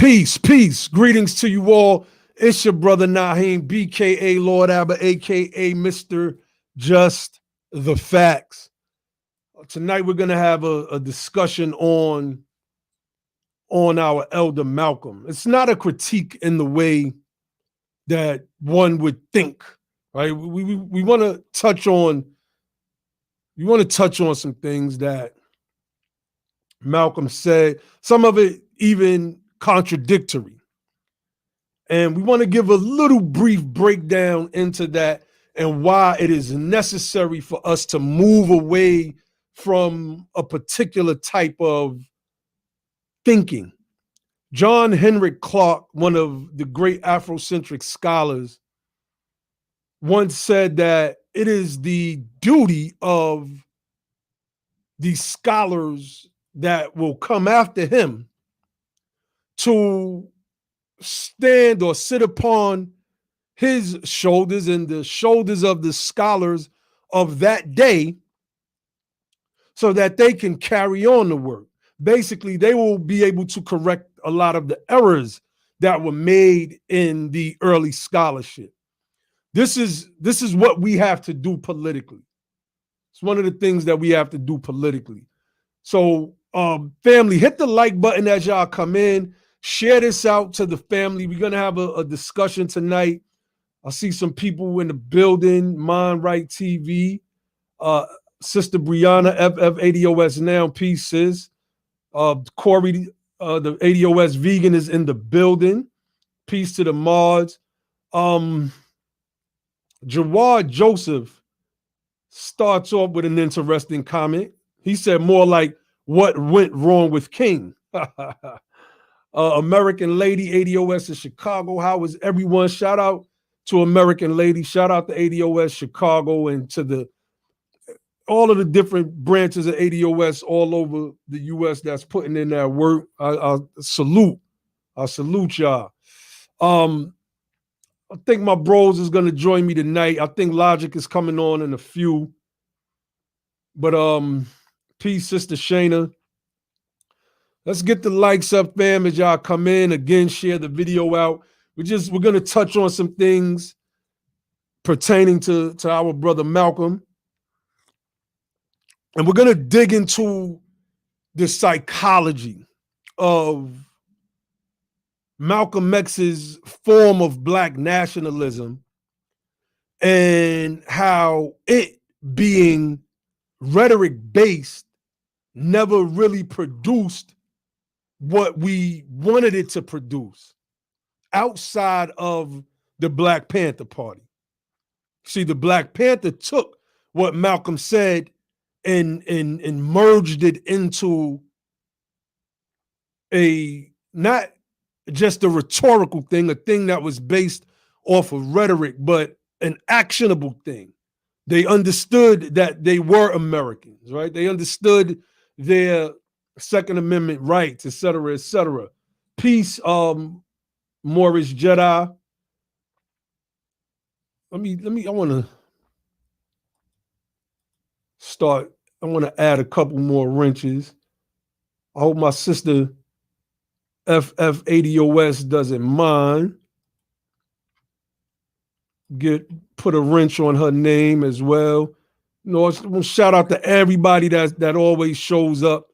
Peace, peace. Greetings to you all. It's your brother Naheem, BKA Lord Abba, aka Mr. Just the Facts. Tonight we're gonna have a discussion on our elder Malcolm. It's not a critique in the way that one would think, right? We want to touch on some things that Malcolm said. Some of it even contradictory. And we want to give a little brief breakdown into that and why it is necessary for us to move away from a particular type of thinking. John Henrik Clarke, one of the great Afrocentric scholars, once said that it is the duty of the scholars that will come after him to stand or sit upon his shoulders and the shoulders of the scholars of that day so that they can carry on the work. Basically, they will be able to correct a lot of the errors that were made in the early scholarship. This is what we have to do politically. It's one of the things that we have to do politically. So, family, hit the like button as y'all come in. Share this out to the family. We're going to have a discussion tonight. I see some people in the building, Mind Right TV. Sister Brianna, FF80OS now, peace, sis. Corey, the ADOS vegan is in the building. Peace to the mods. Jawad Joseph starts off with an interesting comment. He said more like, what went wrong with King? American Lady, ADOS in Chicago. How is everyone? Shout out to American Lady. Shout out to ADOS Chicago and to all of the different branches of ADOS all over the U.S. that's putting in that work. I salute. I salute y'all. I think my bros is going to join me tonight. I think Logic is coming on in a few. But peace, Sister Shayna. Let's get the likes up, fam, as y'all come in. Again, share the video out. We're going to touch on some things pertaining to our brother Malcolm. And we're going to dig into the psychology of Malcolm X's form of Black nationalism and how it being rhetoric based never really produced what we wanted it to produce outside of the Black Panther Party. See, the Black Panther took what Malcolm said and merged it into a not just a rhetorical thing, a thing that was based off of rhetoric, but an actionable thing. They understood that they were Americans, right? They understood their Second Amendment rights, et cetera, et cetera. Peace, Morris Jedi. I want to start. I want to add a couple more wrenches. I hope my sister FF80OS doesn't mind. Put a wrench on her name as well. You know, shout out to everybody that always shows up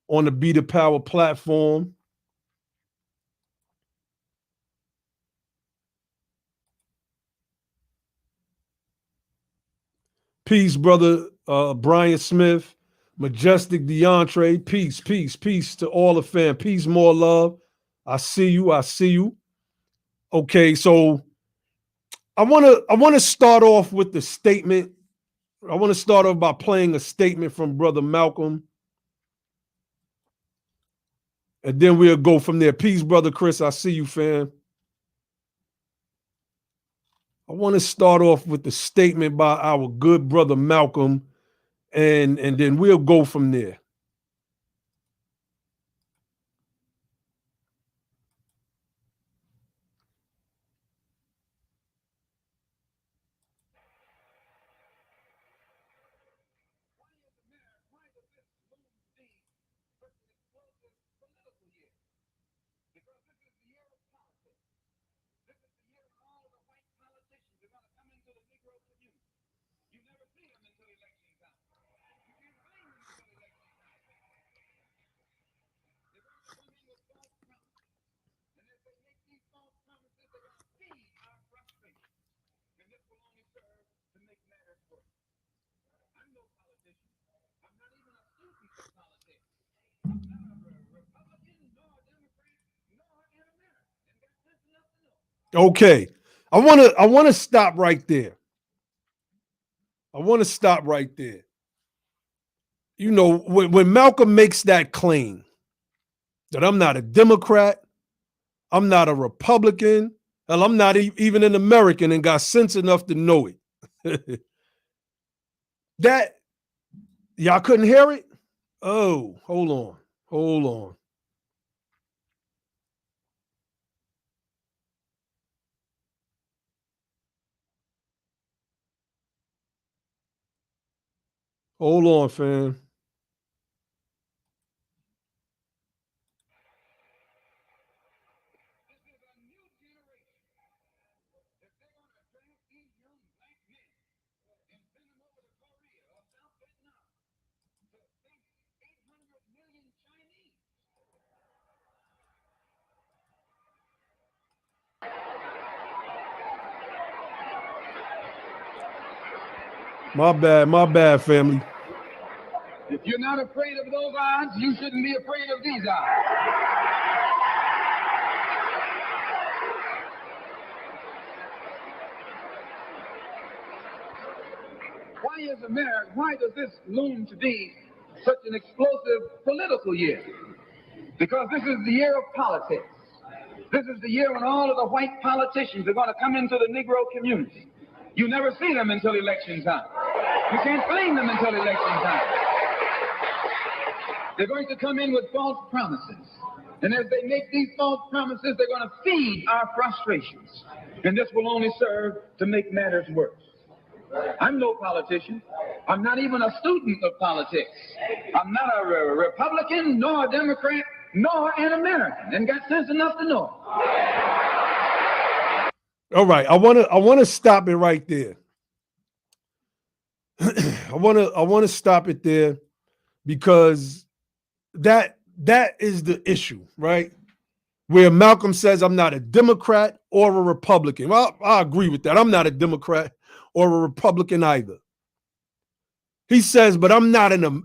on the BETHEPOWER platform. Peace, brother Brian Smith, Majestic DeAndre. Peace, peace, peace to all the fam. Peace, more love. I see you. I see you. Okay, so I want to start off with the statement. I want to start off by playing a statement from Brother Malcolm. And then we'll go from there. Peace, Brother Chris. I see you, fam. I want to start off with the statement by our good brother Malcolm, and then we'll go from there. Okay. I want to stop right there. I want to stop right there. You know, when Malcolm makes that claim that I'm not a Democrat, I'm not a Republican, and I'm not even an American and got sense enough to know it. That y'all couldn't hear it? Oh, hold on. Hold on. Hold on, fam. My bad, family. If you're not afraid of those odds, you shouldn't be afraid of these odds. Why does this loom to be such an explosive political year? Because this is the year of politics. This is the year when all of the white politicians are going to come into the Negro community. You never see them until election time. You can't blame them until election time. They're going to come in with false promises. And as they make these false promises, they're going to feed our frustrations. And this will only serve to make matters worse. I'm no politician. I'm not even a student of politics. I'm not a Republican, nor a Democrat, nor an American, and got sense enough to know. All right, I want to stop it right there. I want to stop it there because that is the issue, right? Where Malcolm says I'm not a Democrat or a Republican. Well, I agree with that. I'm not a Democrat or a Republican either. He says, but I'm not an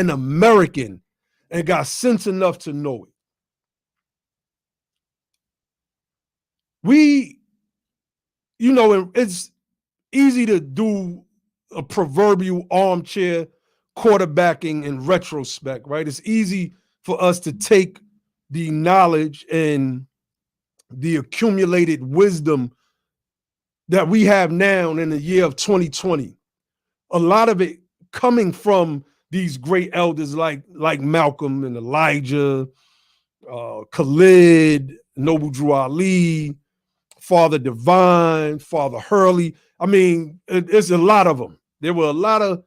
American and got sense enough to know it. We, you know, it's easy to do a proverbial armchair quarterbacking in retrospect, right? It's easy for us to take the knowledge and the accumulated wisdom that we have now in the year of 2020. A lot of it coming from these great elders like Malcolm and Elijah, Khalid, Noble Drew Ali, Father Divine, Father Hurley. I mean, it's a lot of them. There were a lot of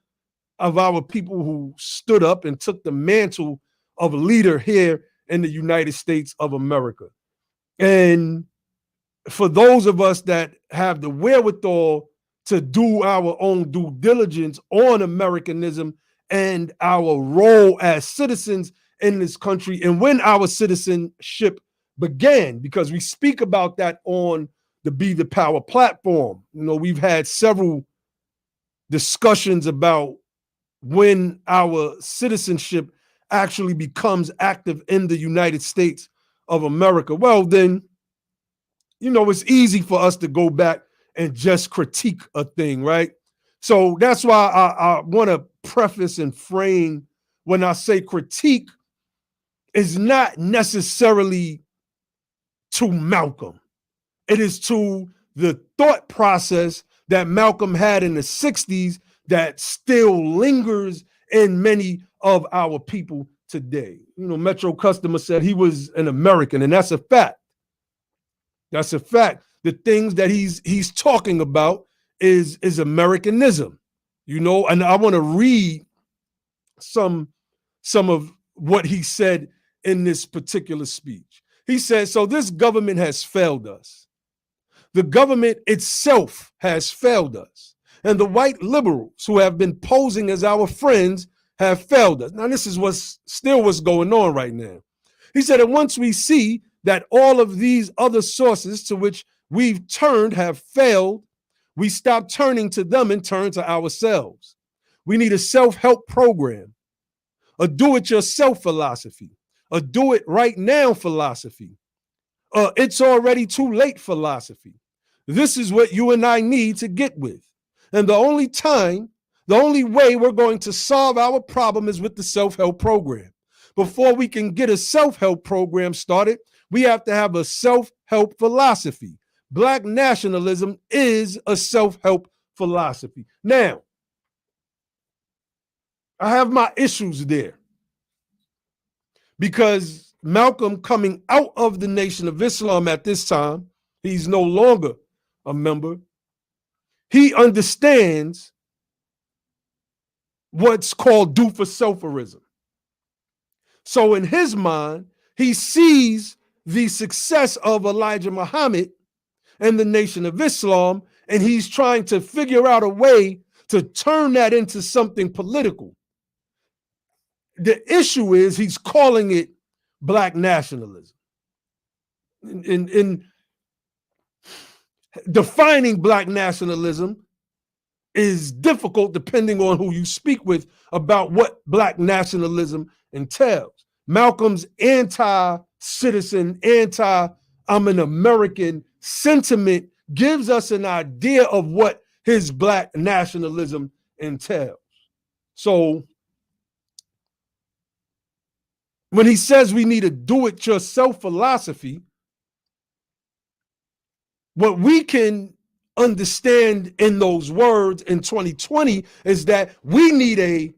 our people who stood up and took the mantle of a leader here in the United States of America. And for those of us that have the wherewithal to do our own due diligence on Americanism and our role as citizens in this country and when our citizenship began, because we speak about that on the Be the Power platform. You know, we've had several discussions about when our citizenship actually becomes active in the United States of America. Well, then, you know, it's easy for us to go back and just critique a thing, right? So that's why I want to preface and frame when I say critique is not necessarily to Malcolm. It is to the thought process that Malcolm had in the 60s that still lingers in many of our people today. You know, Metro Customer said he was an American, and that's a fact. That's a fact. The things that he's talking about is Americanism, you know, and I want to read some of what he said in this particular speech. He said, so this government has failed us. The government itself has failed us. And the white liberals who have been posing as our friends have failed us. Now, this is what's going on right now. He said, and once we see that all of these other sources to which we've turned have failed, we stop turning to them and turn to ourselves. We need a self-help program, a do-it-yourself philosophy, a do-it-right-now philosophy, it's already too late philosophy. This is what you and I need to get with. And the only way we're going to solve our problem is with the self-help program. Before we can get a self-help program started, we have to have a self-help philosophy. Black nationalism is a self-help philosophy. Now, I have my issues there because Malcolm, coming out of the Nation of Islam at this time, he's no longer a member. He understands what's called do for selferism. So in his mind, he sees the success of Elijah Muhammad and the Nation of Islam, and he's trying to figure out a way to turn that into something political. The issue is he's calling it Black nationalism. In defining Black nationalism is difficult depending on who you speak with about what Black nationalism entails. Malcolm's anti-citizen, I'm an American sentiment gives us an idea of what his Black nationalism entails. So when he says we need a do-it-yourself philosophy, what we can understand in those words in 2020 is that we need a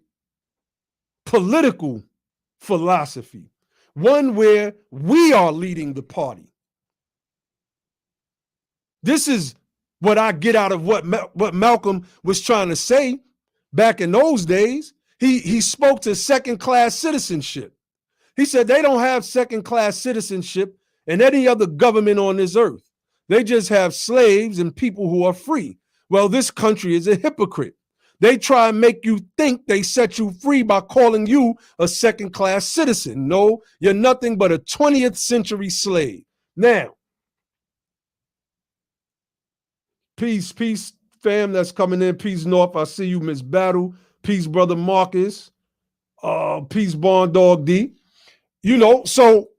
political philosophy, one where we are leading the party. This is what I get out of what Malcolm was trying to say back in those days. He spoke to second-class citizenship. He said they don't have second-class citizenship in any other government on this earth. They just have slaves and people who are free. Well, this country is a hypocrite. They try and make you think they set you free by calling you a second-class citizen. No, you're nothing but a 20th century slave. Now, peace, fam that's coming in. Peace, North. I see you, Miss Battle. Peace, Brother Marcus. Peace, Barn Dog D. You know, so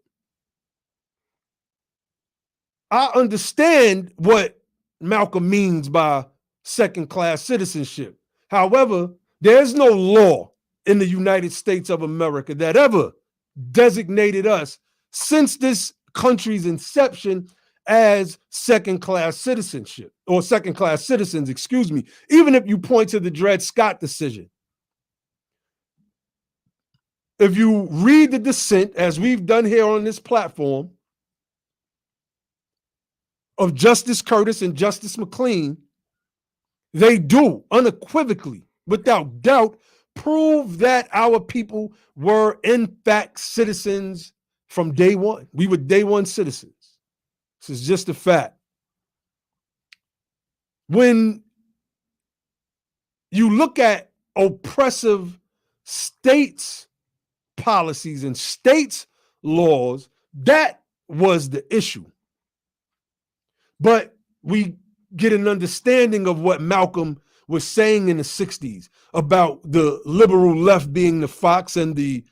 I understand what Malcolm means by second-class citizenship. However, there's no law in the United States of America that ever designated us since this country's inception as second-class citizenship or second-class citizens, excuse me, even if you point to the Dred Scott decision. If you read the dissent, as we've done here on this platform, of Justice Curtis and Justice McLean, they do unequivocally, without doubt, prove that our people were in fact citizens from day one. We were day one citizens. This is just a fact. When you look at oppressive states' policies and states' laws, that was the issue. But we get an understanding of what Malcolm was saying in the 60s about the liberal left being the fox and the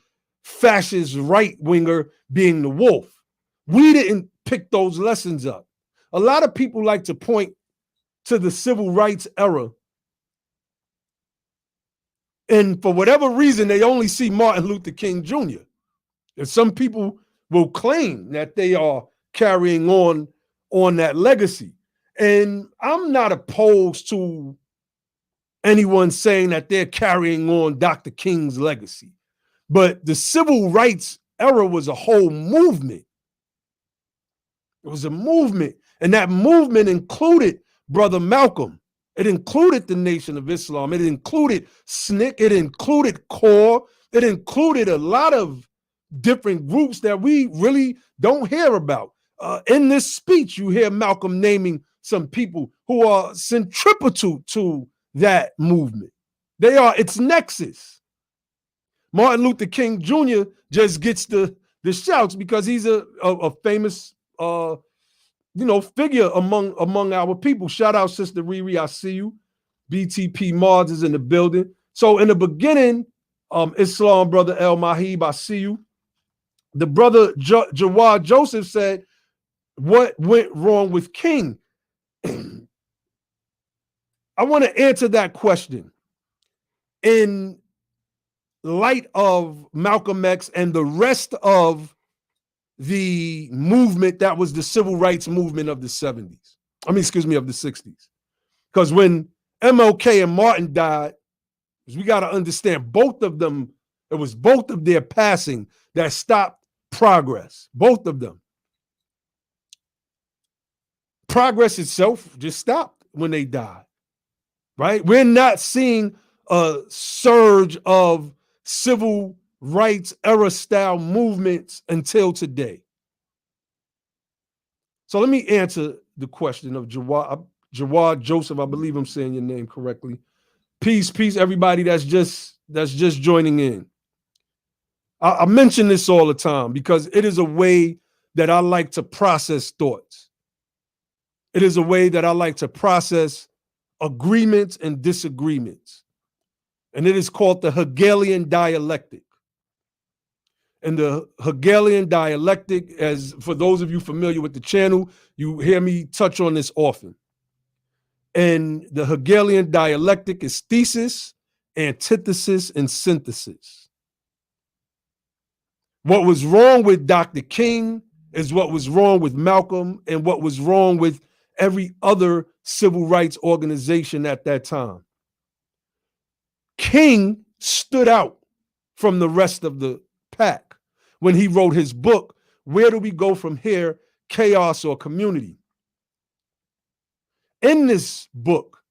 fascist right-winger being the wolf. We didn't pick those lessons up. A lot of people like to point to the civil rights era, and for whatever reason, they only see Martin Luther King Jr. And some people will claim that they are carrying on that legacy. And I'm not opposed to anyone saying that they're carrying on Dr. King's legacy. But the civil rights era was a whole movement. It was a movement. And that movement included Brother Malcolm. It included the Nation of Islam. It included SNCC. It included CORE. It included a lot of different groups that we really don't hear about. In this speech, you hear Malcolm naming some people who are centripetal to that movement. They are its nexus. Martin Luther King Jr. just gets the shouts because he's a famous figure among our people. Shout out Sister Riri, I see you. BTP Mars is in the building. So in the beginning, Islam brother El Mahib, I see you. The brother Jawad Joseph said, what went wrong with King? I want to answer that question in light of Malcolm X and the rest of the movement that was the civil rights movement of the 70s. Of the 60s. Because when MLK and Martin died, we got to understand both of them, it was both of their passing that stopped progress. Both of them. Progress itself just stopped when they died, right? We're not seeing a surge of civil rights era style movements until today. So let me answer the question of Jawad Joseph. I believe I'm saying your name correctly. Peace, everybody that's just joining in. I mention this all the time because it is a way that I like to process thoughts. It is a way that I like to process agreements and disagreements. And it is called the Hegelian dialectic. And the Hegelian dialectic, as for those of you familiar with the channel, you hear me touch on this often. And the Hegelian dialectic is thesis, antithesis, and synthesis. What was wrong with Dr. King is what was wrong with Malcolm and what was wrong with every other civil rights organization at that time. King stood out from the rest of the pack when he wrote his book, Where Do We Go From Here, Chaos or Community? In this book,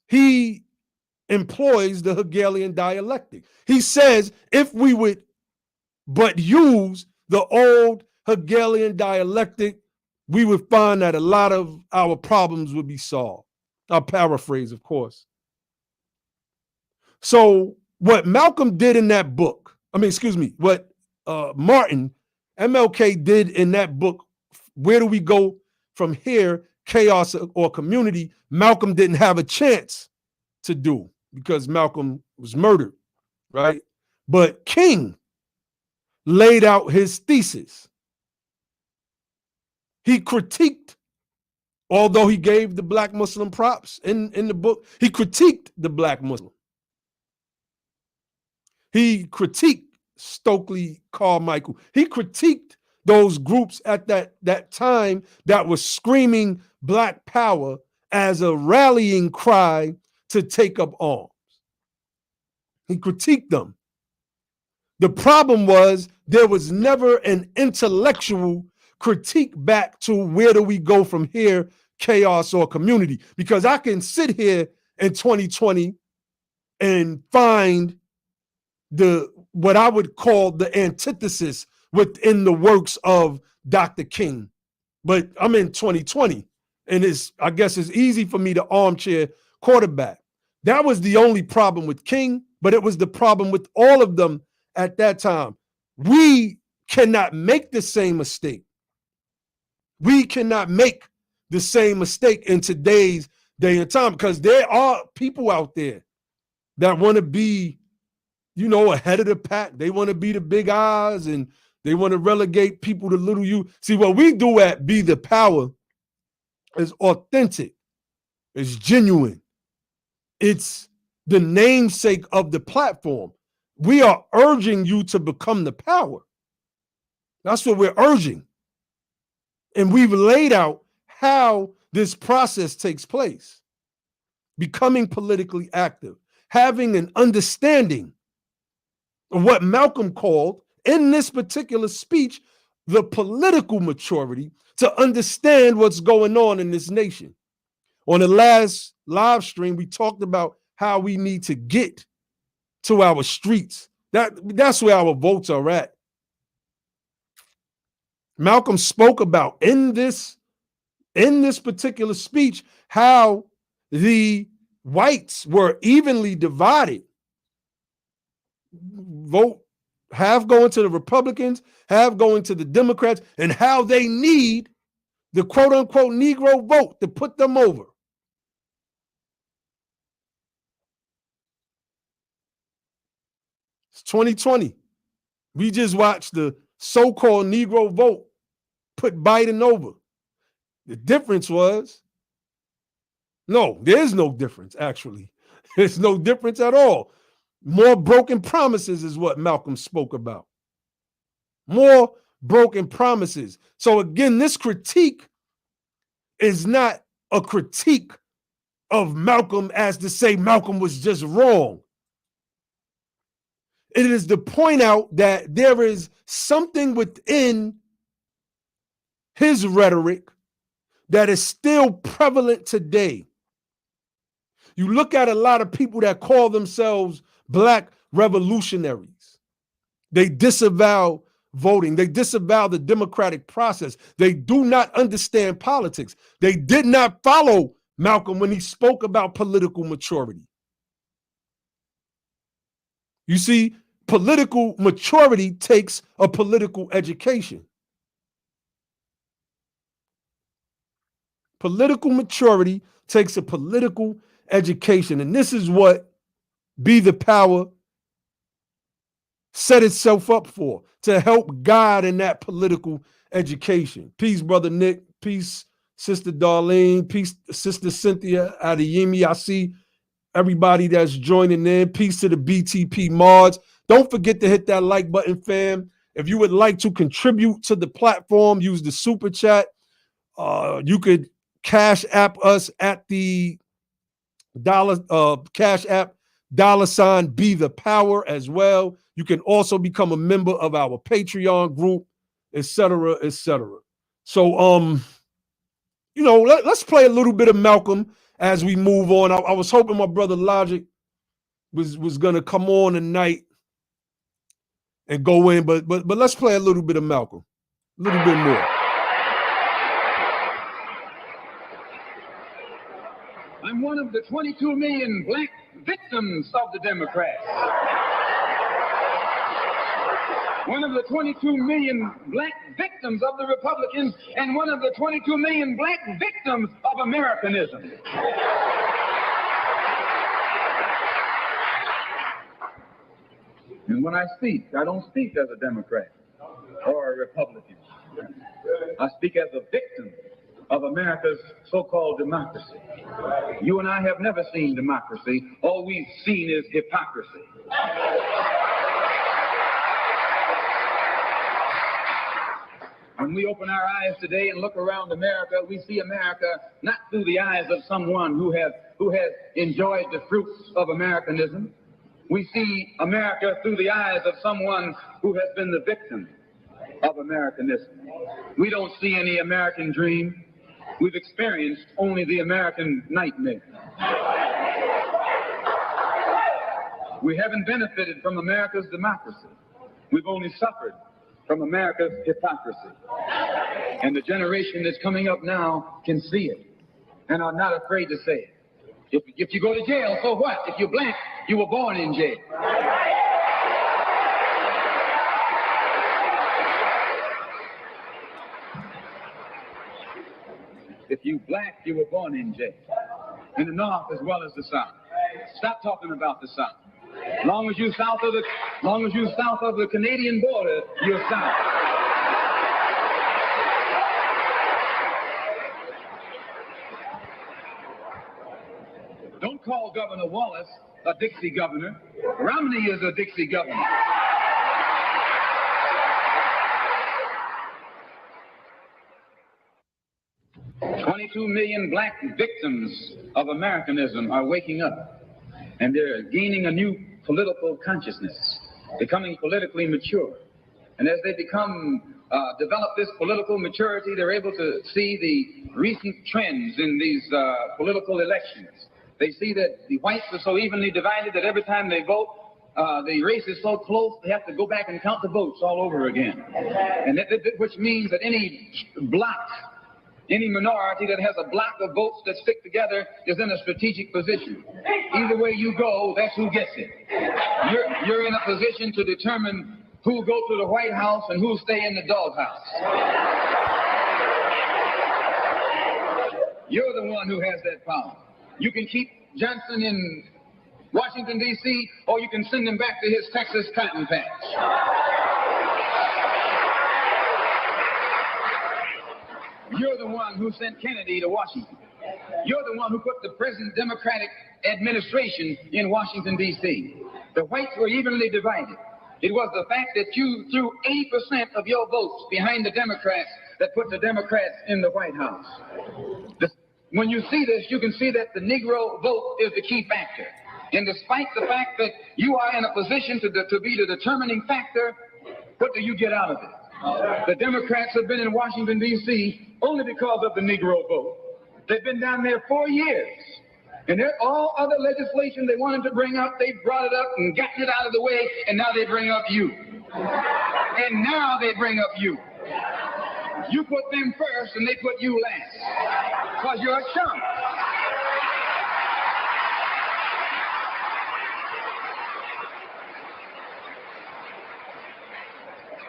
he employs the Hegelian dialectic. He says, if we would but use the old Hegelian dialectic, we would find that a lot of our problems would be solved. I'll paraphrase, of course. So what Malcolm did in that book, what Martin, MLK did in that book, Where Do We Go From Here, Chaos or Community, Malcolm didn't have a chance to do because Malcolm was murdered, right? But King laid out his thesis. He critiqued, although he gave the Black Muslim props in the book, he critiqued the Black Muslim. He critiqued Stokely Carmichael. He critiqued those groups at that time that was screaming Black power as a rallying cry to take up arms. He critiqued them. The problem was there was never an intellectual critique back to where do we go from here, chaos or community? Because I can sit here in 2020 and find what I would call the antithesis within the works of Dr. King. But I'm in 2020, and I guess it's easy for me to armchair quarterback. That was the only problem with King, but it was the problem with all of them at that time. We cannot make the same mistake. We cannot make the same mistake in today's day and time because there are people out there that want to be, ahead of the pack. They want to be the big eyes and they want to relegate people to little you. See, what we do at Be the Power is authentic. It's genuine. It's the namesake of the platform. We are urging you to become the power. That's what we're urging. And we've laid out how this process takes place. Becoming politically active, having an understanding of what Malcolm called, in this particular speech, the political maturity to understand what's going on in this nation. On the last live stream, we talked about how we need to get to our streets. That's where our votes are at. Malcolm spoke about in this in this particular speech how the whites were evenly divided. Vote, half going to the Republicans, half going to the Democrats, and how they need the quote-unquote Negro vote to put them over. It's 2020. We just watched the so-called Negro vote put Biden over. The difference was, no, there's no difference, actually. There's no difference at all. More broken promises is what Malcolm spoke about. More broken promises. So again, this critique is not a critique of Malcolm as to say Malcolm was just wrong. It is to point out that there is something within his rhetoric that is still prevalent today. You look at a lot of people that call themselves Black revolutionaries. They disavow voting. They disavow the democratic process. They do not understand politics. They did not follow Malcolm when he spoke about political maturity. You see, political maturity takes a political education. Political maturity takes a political education. And this is what Be the Power set itself up for, to help guide in that political education. Peace, Brother Nick. Peace, Sister Darlene. Peace, Sister Cynthia Adeyemi. I see everybody that's joining in. Peace to the BTP mods. Don't forget to hit that like button, fam. If you would like to contribute to the platform, use the super chat. You could cash app us at the cash app $ Be the Power as well. You can also become a member of our Patreon group, etc., etc. So, let's play a little bit of Malcolm as we move on. I was hoping my brother Logic was gonna come on tonight and go in, but let's play a little bit of Malcolm, a little bit more. I'm one of the 22 million black victims of the Democrats. One of the 22 million black victims of the Republicans, and one of the 22 million black victims of Americanism. And when I speak, I don't speak as a Democrat or a Republican. I speak as a victim of America's so-called democracy. You and I have never seen democracy. All we've seen is hypocrisy. When we open our eyes today and look around America, we see America not through the eyes of someone who has enjoyed the fruits of Americanism. We see America through the eyes of someone who has been the victim of Americanism. We don't see any American dream. We've experienced only the American nightmare. We haven't benefited from America's democracy. We've only suffered from America's hypocrisy. And the generation that's coming up now can see it and are not afraid to say it. If you go to jail, so what? If you're black, you were born in jail. If you black, you were born in jail. In the North as well as the South. Stop talking about the South. Long as you're south of the Canadian border, you're South. Don't call Governor Wallace a Dixie governor. Romney is a Dixie governor. $22 million black victims of Americanism are waking up, and they're gaining a new political consciousness, becoming politically mature. And as they develop this political maturity, they're able to see the recent trends in these political elections. They see that the whites are so evenly divided that every time they vote, the race is so close, they have to go back and count the votes all over again. And which means that any block Any minority that has a block of votes that stick together is in a strategic position. Either way you go, that's who gets it. You're in a position to determine who go to the White House and who stay in the doghouse. You're the one who has that power. You can keep Johnson in Washington, D.C., or you can send him back to his Texas cotton patch. You're the one who sent Kennedy to Washington. You're the one who put the present Democratic administration in Washington, D.C. The whites were evenly divided. It was the fact that you threw 80% of your votes behind the Democrats that put the Democrats in the White House. When you see this, you can see that the Negro vote is the key factor. And despite the fact that you are in a position to be the determining factor, what do you get out of it? The Democrats have been in Washington, D.C. only because of the Negro vote. They've been down there 4 years. And all other legislation they wanted to bring up, they brought it up and gotten it out of the way, and now they bring up you. And now they bring up you. You put them first, and they put you last. Because you're a chump.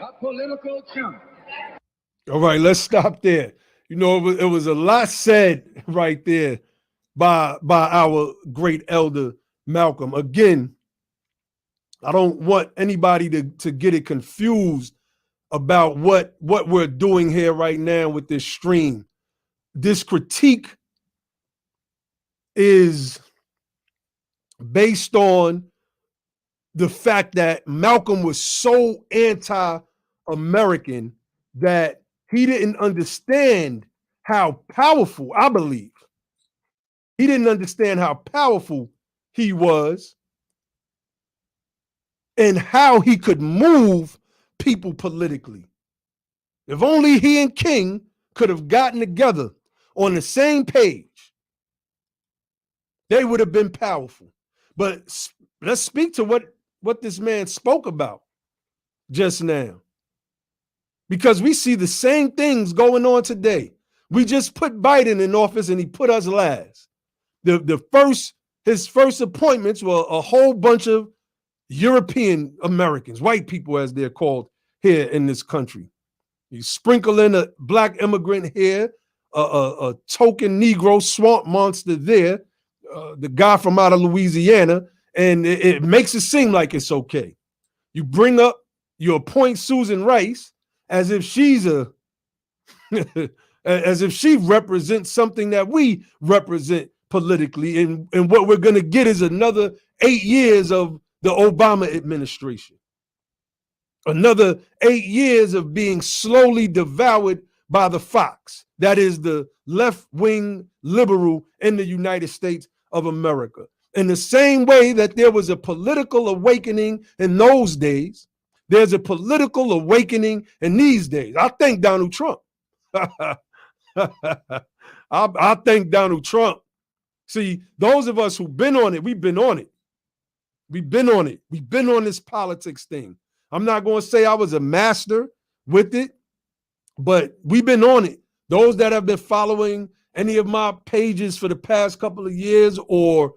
A political chump. All right, let's stop there. You know, it was a lot said right there by our great elder Malcolm. Again, I don't want anybody to get it confused about what we're doing here right now with this stream. This critique is based on the fact that Malcolm was so anti-American that he didn't understand how powerful, I believe, he didn't understand how powerful he was and how he could move people politically. If only he and King could have gotten together on the same page, they would have been powerful. But let's speak to what this man spoke about just now. Because we see the same things going on today. We just put Biden in office and he put us last. His first appointments were a whole bunch of European Americans, white people as they're called here in this country. You sprinkle in a black immigrant here, a token Negro swamp monster there, the guy from out of Louisiana, and it makes it seem like it's okay. You appoint Susan Rice as if she's as if she represents something that we represent politically, and what we're going to get is another 8 years of the Obama administration, another 8 years of being slowly devoured by the fox, that is the left-wing liberal in the United States of America. In the same way that there was a political awakening in those days, there's a political awakening in these days. I thank Donald Trump. I thank Donald Trump. See, those of us who've been on it, we've been on it. We've been on it. We've been on this politics thing. I'm not going to say I was a master with it, but we've been on it. Those that have been following any of my pages for the past couple of years, or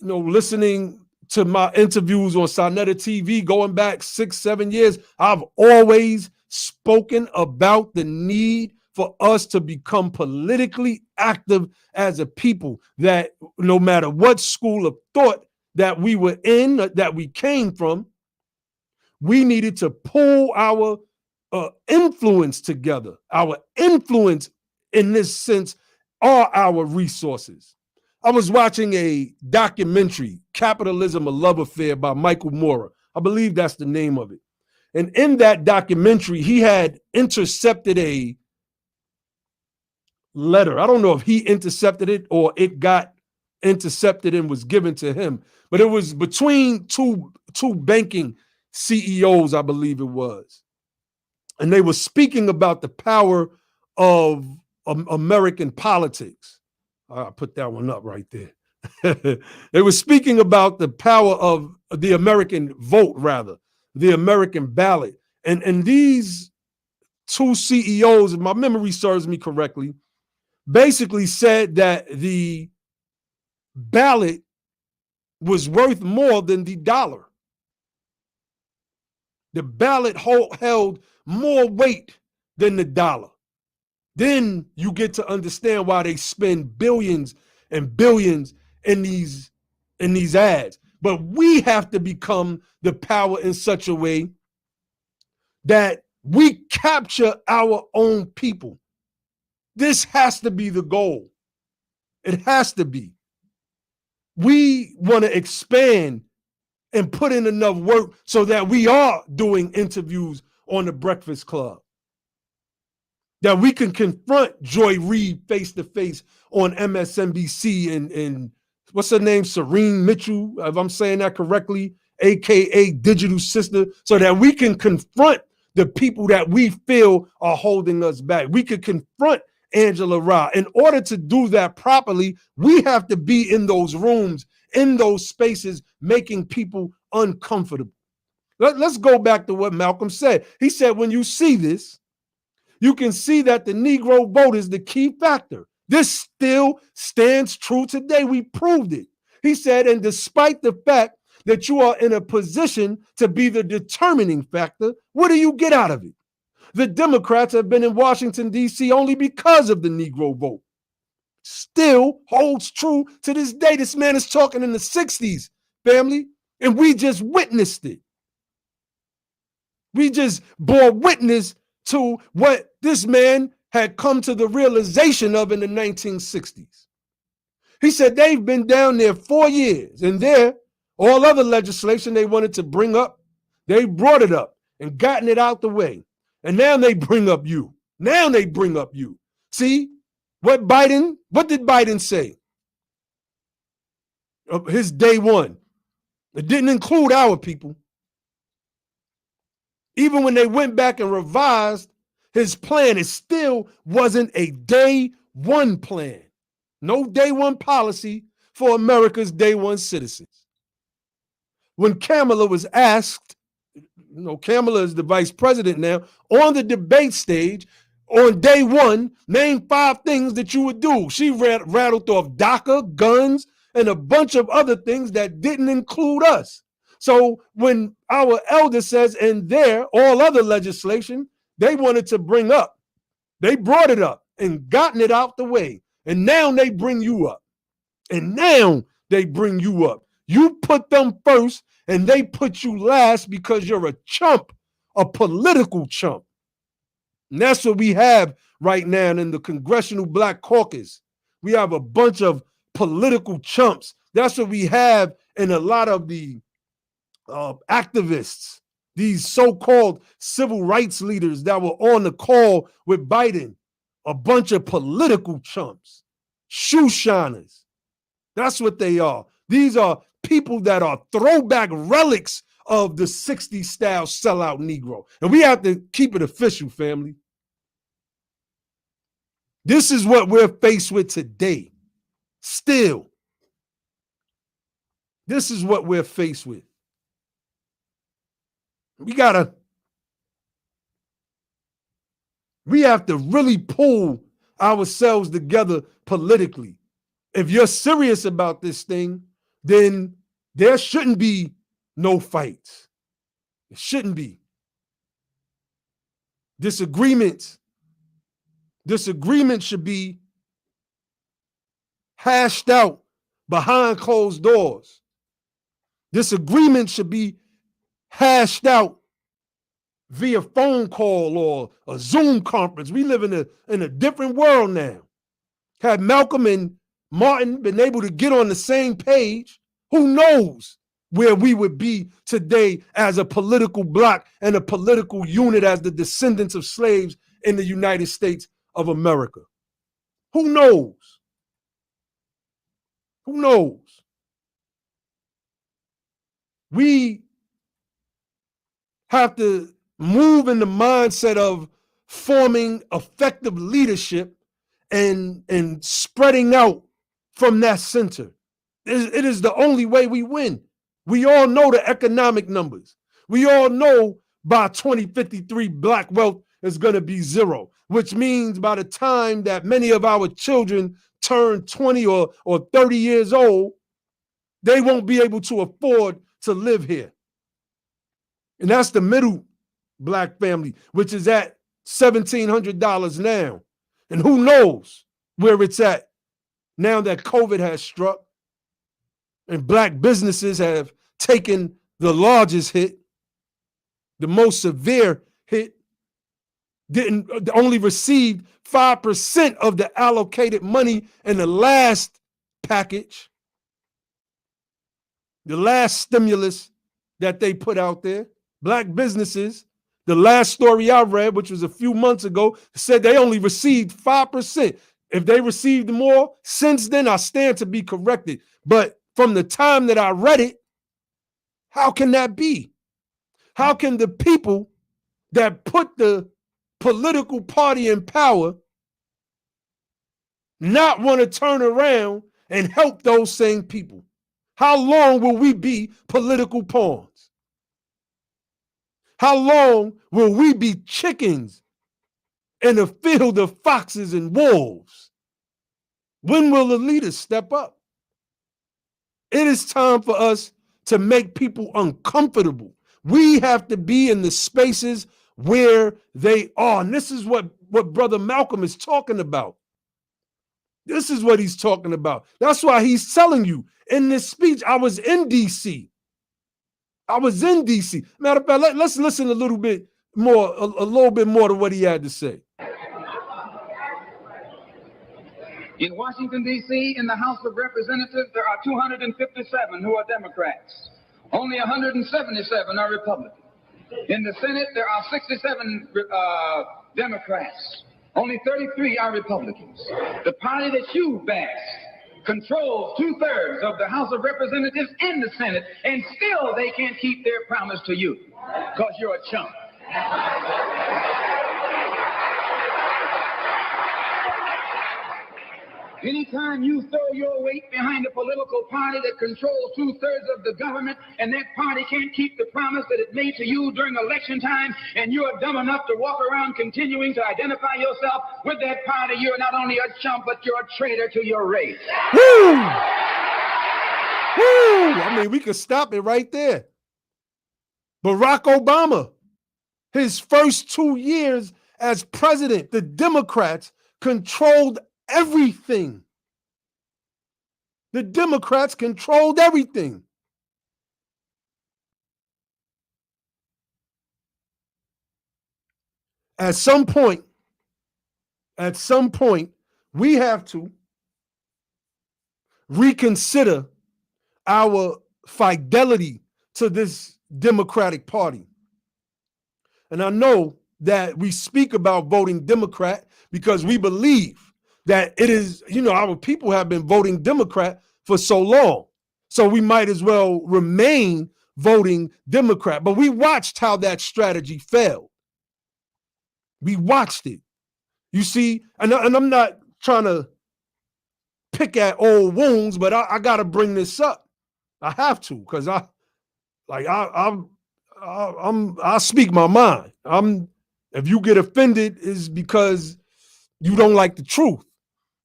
listening to my interviews on Sonetta TV going back 6-7 years, I've always spoken about the need for us to become politically active as a people, that no matter what school of thought that we were in, that we came from, we needed to pull our influence together. Our influence in this sense are our resources. I was watching a documentary, Capitalism, a Love Affair, by Michael Moore. I believe that's the name of it. And in that documentary, he had intercepted a letter. I don't know if he intercepted it or it got intercepted and was given to him, but it was between two banking CEOs, I believe it was. And they were speaking about the power of American politics. I'll put that one up right there. They were speaking about the power of the American vote, rather, the American ballot. And these two CEOs, if my memory serves me correctly, basically said that the ballot was worth more than the dollar. The ballot held more weight than the dollar. Then you get to understand why they spend billions and billions in these ads. But we have to become the power in such a way that we capture our own people. This has to be the goal. It has to be. We want to expand and put in enough work so that we are doing interviews on the Breakfast Club, that we can confront Joy Reid face to face on MSNBC and what's her name, Serene Mitchell, if I'm saying that correctly, aka Digital Sister, so that we can confront the people that we feel are holding us back. We could confront Angela Rye. In order to do that properly, we have to be in those rooms, in those spaces, making people uncomfortable. Let's go back to what Malcolm said. He said, when you see this, you can see that the Negro vote is the key factor. This still stands true today. We proved it. He said, and despite the fact that you are in a position to be the determining factor, what do you get out of it? The Democrats have been in Washington, D.C. only because of the Negro vote. Still holds true to this day. This man is talking in the 60s, family, and we just witnessed it. We just bore witness to what this man had come to the realization of in the 1960s. He said they've been down there 4 years, and there, all other legislation they wanted to bring up, they brought it up and gotten it out the way. And now they bring up you. Now they bring up you. See, what did Biden say? His day one. It didn't include our people. Even when they went back and revised his plan, it still wasn't a day one plan. No day one policy for America's day one citizens. When Kamala was asked, Kamala is the vice president now, on the debate stage, on day one, name 5 things that you would do. She rattled off DACA, guns, and a bunch of other things that didn't include us. So when our elder says, and there, all other legislation they wanted to bring up, they brought it up and gotten it out the way. And now they bring you up. And now they bring you up. You put them first and they put you last because you're a chump, a political chump. And that's what we have right now in the Congressional Black Caucus. We have a bunch of political chumps. That's what we have in a lot of the activists, these so-called civil rights leaders that were on the call with Biden. A bunch of political chumps, shoe shiners. That's what they are. These are people that are throwback relics of the 60s style sellout Negro. And we have to keep it official, family. This is what we're faced with today. Still. This is what we're faced with. We have to really pull ourselves together politically. If you're serious about this thing, then there shouldn't be no fights. It shouldn't be. Disagreements should be hashed out behind closed doors. Disagreements should be hashed out via phone call or a Zoom conference. We live in a different world now. Had Malcolm and Martin been able to get on the same page, who knows where we would be today as a political bloc and a political unit as the descendants of slaves in the United States of America. Who knows? Who knows? We have to move in the mindset of forming effective leadership and spreading out from that center. It is the only way we win. We all know the economic numbers. We all know by 2053, Black wealth is going to be zero, which means by the time that many of our children turn 20 or 30 years old, they won't be able to afford to live here. And that's the middle black family, which is at $1,700 now. And who knows where it's at now that COVID has struck and black businesses have taken the largest hit, the most severe hit, only received 5% of the allocated money in the last package, the last stimulus that they put out there. Black businesses, the last story I read, which was a few months ago, said they only received 5%. If they received more since then, I stand to be corrected. But from the time that I read it, how can that be? How can the people that put the political party in power not want to turn around and help those same people? How long will we be political pawns? How long will we be chickens in a field of foxes and wolves? When will the leaders step up? It is time for us to make people uncomfortable. We have to be in the spaces where they are. And this is what Brother Malcolm is talking about. This is what he's talking about. That's why he's telling you in this speech, I was in D.C. Matter of fact, let's listen a little bit more, a little bit more to what he had to say. In Washington, D.C., in the House of Representatives, there are 257 who are Democrats. Only 177 are Republicans. In the Senate, there are 67 Democrats. Only 33 are Republicans. The party that you back controls 2/3 of the House of Representatives and the Senate, and still they can't keep their promise to you because you're a chump. Anytime you throw your weight behind a political party that controls 2/3 of the government, and that party can't keep the promise that it made to you during election time, and you're dumb enough to walk around continuing to identify yourself with that party, you're not only a chump, but you're a traitor to your race. Woo! Woo! I mean, we could stop it right there. Barack Obama, his first 2 years as president, the Democrats controlled everything. The Democrats controlled everything. At some point, we have to reconsider our fidelity to this Democratic Party. And I know that we speak about voting Democrat because we believe that it is, our people have been voting Democrat for so long. So we might as well remain voting Democrat. But we watched how that strategy failed. We watched it. You see, and I'm not trying to pick at old wounds, but I got to bring this up. I have to, because I speak my mind. If you get offended, is because you don't like the truth.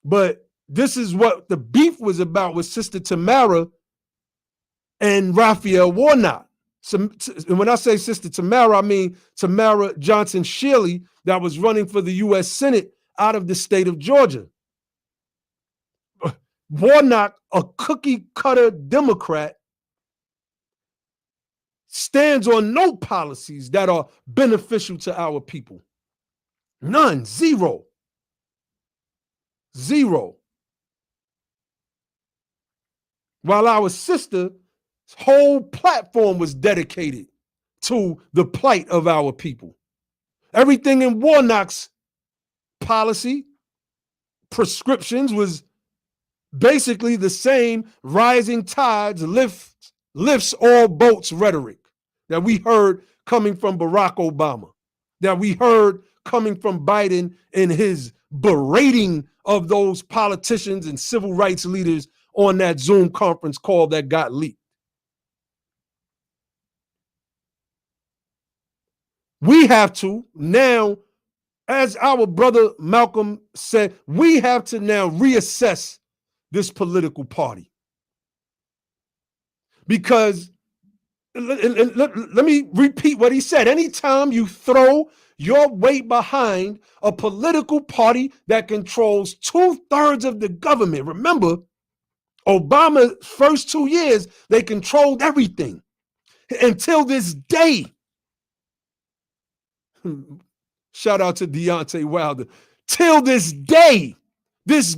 But this is what the beef was about with Sister Tamara and Raphael Warnock. So, and when I say Sister Tamara, I mean Tamara Johnson Shirley, that was running for the U.S. Senate out of the state of Georgia. Warnock, a cookie cutter Democrat, stands on no policies that are beneficial to our people. None. Zero. While our sister's whole platform was dedicated to the plight of our people. Everything in Warnock's policy, prescriptions, was basically the same rising tides lifts all boats rhetoric that we heard coming from Barack Obama, that we heard coming from Biden in his berating of those politicians and civil rights leaders on that Zoom conference call that got leaked. We have to now As our brother Malcolm said, we have to now reassess this political party. Because let me repeat what he said. Anytime you throw your weight behind a political party that controls 2/3 of the government, remember, Obama's first 2 years, they controlled everything until this day. Shout out to Deontay Wilder. Till this day, this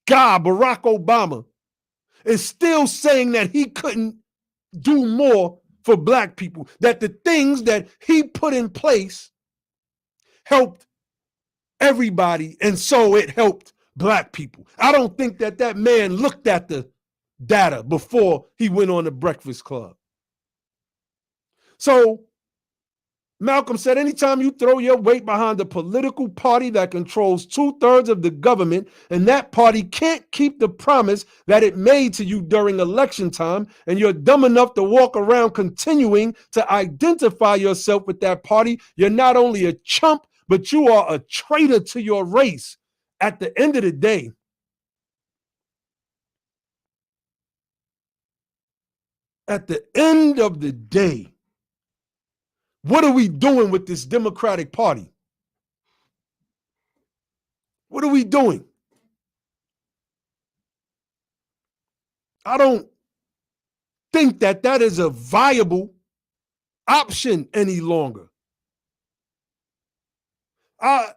guy, Barack Obama, is still saying that he couldn't do more for Black people, that the things that he put in place helped everybody, and so it helped Black people. I don't think that that man looked at the data before he went on the Breakfast Club. So Malcolm said, anytime you throw your weight behind a political party that controls 2/3 of the government, and that party can't keep the promise that it made to you during election time, and you're dumb enough to walk around continuing to identify yourself with that party, you're not only a chump, but you are a traitor to your race. At the end of the day, what are we doing with this Democratic Party? What are we doing? I don't think that that is a viable option any longer. I'm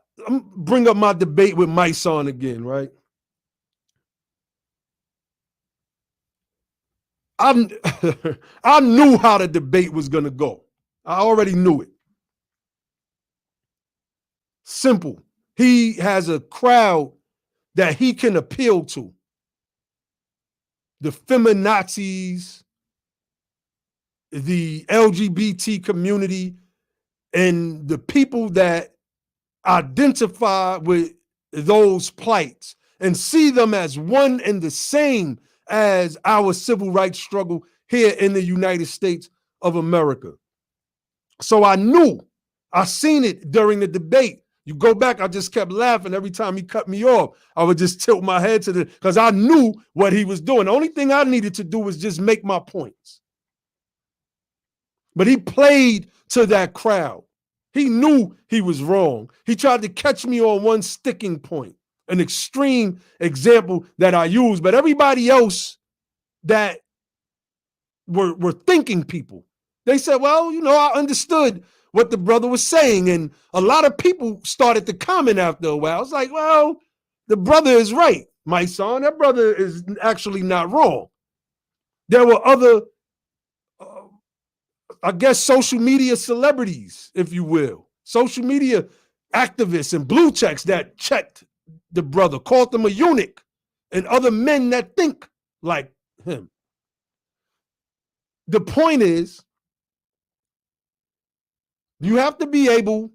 bring up my debate with my son again, right? I knew how the debate was going to go. I already knew it. Simple. He has a crowd that he can appeal to. The feminazis, the LGBT community, and the people that identify with those plights and see them as one and the same as our civil rights struggle here in the United States of America. So I knew, I seen it during the debate. You go back, I just kept laughing every time he cut me off. I would just tilt my head to the, because I knew what he was doing. The only thing I needed to do was just make my points. But he played to that crowd. He knew he was wrong. He tried to catch me on one sticking point, an extreme example that I used. But everybody else that were thinking people, they said, well, you know, I understood what the brother was saying. And a lot of people started to comment after a while. I was like, well, the brother is right, my son. That brother is actually not wrong. There were other I guess social media celebrities, if you will, social media activists and blue checks that checked the brother, called him a eunuch, and other men that think like him. The point is, you have to be able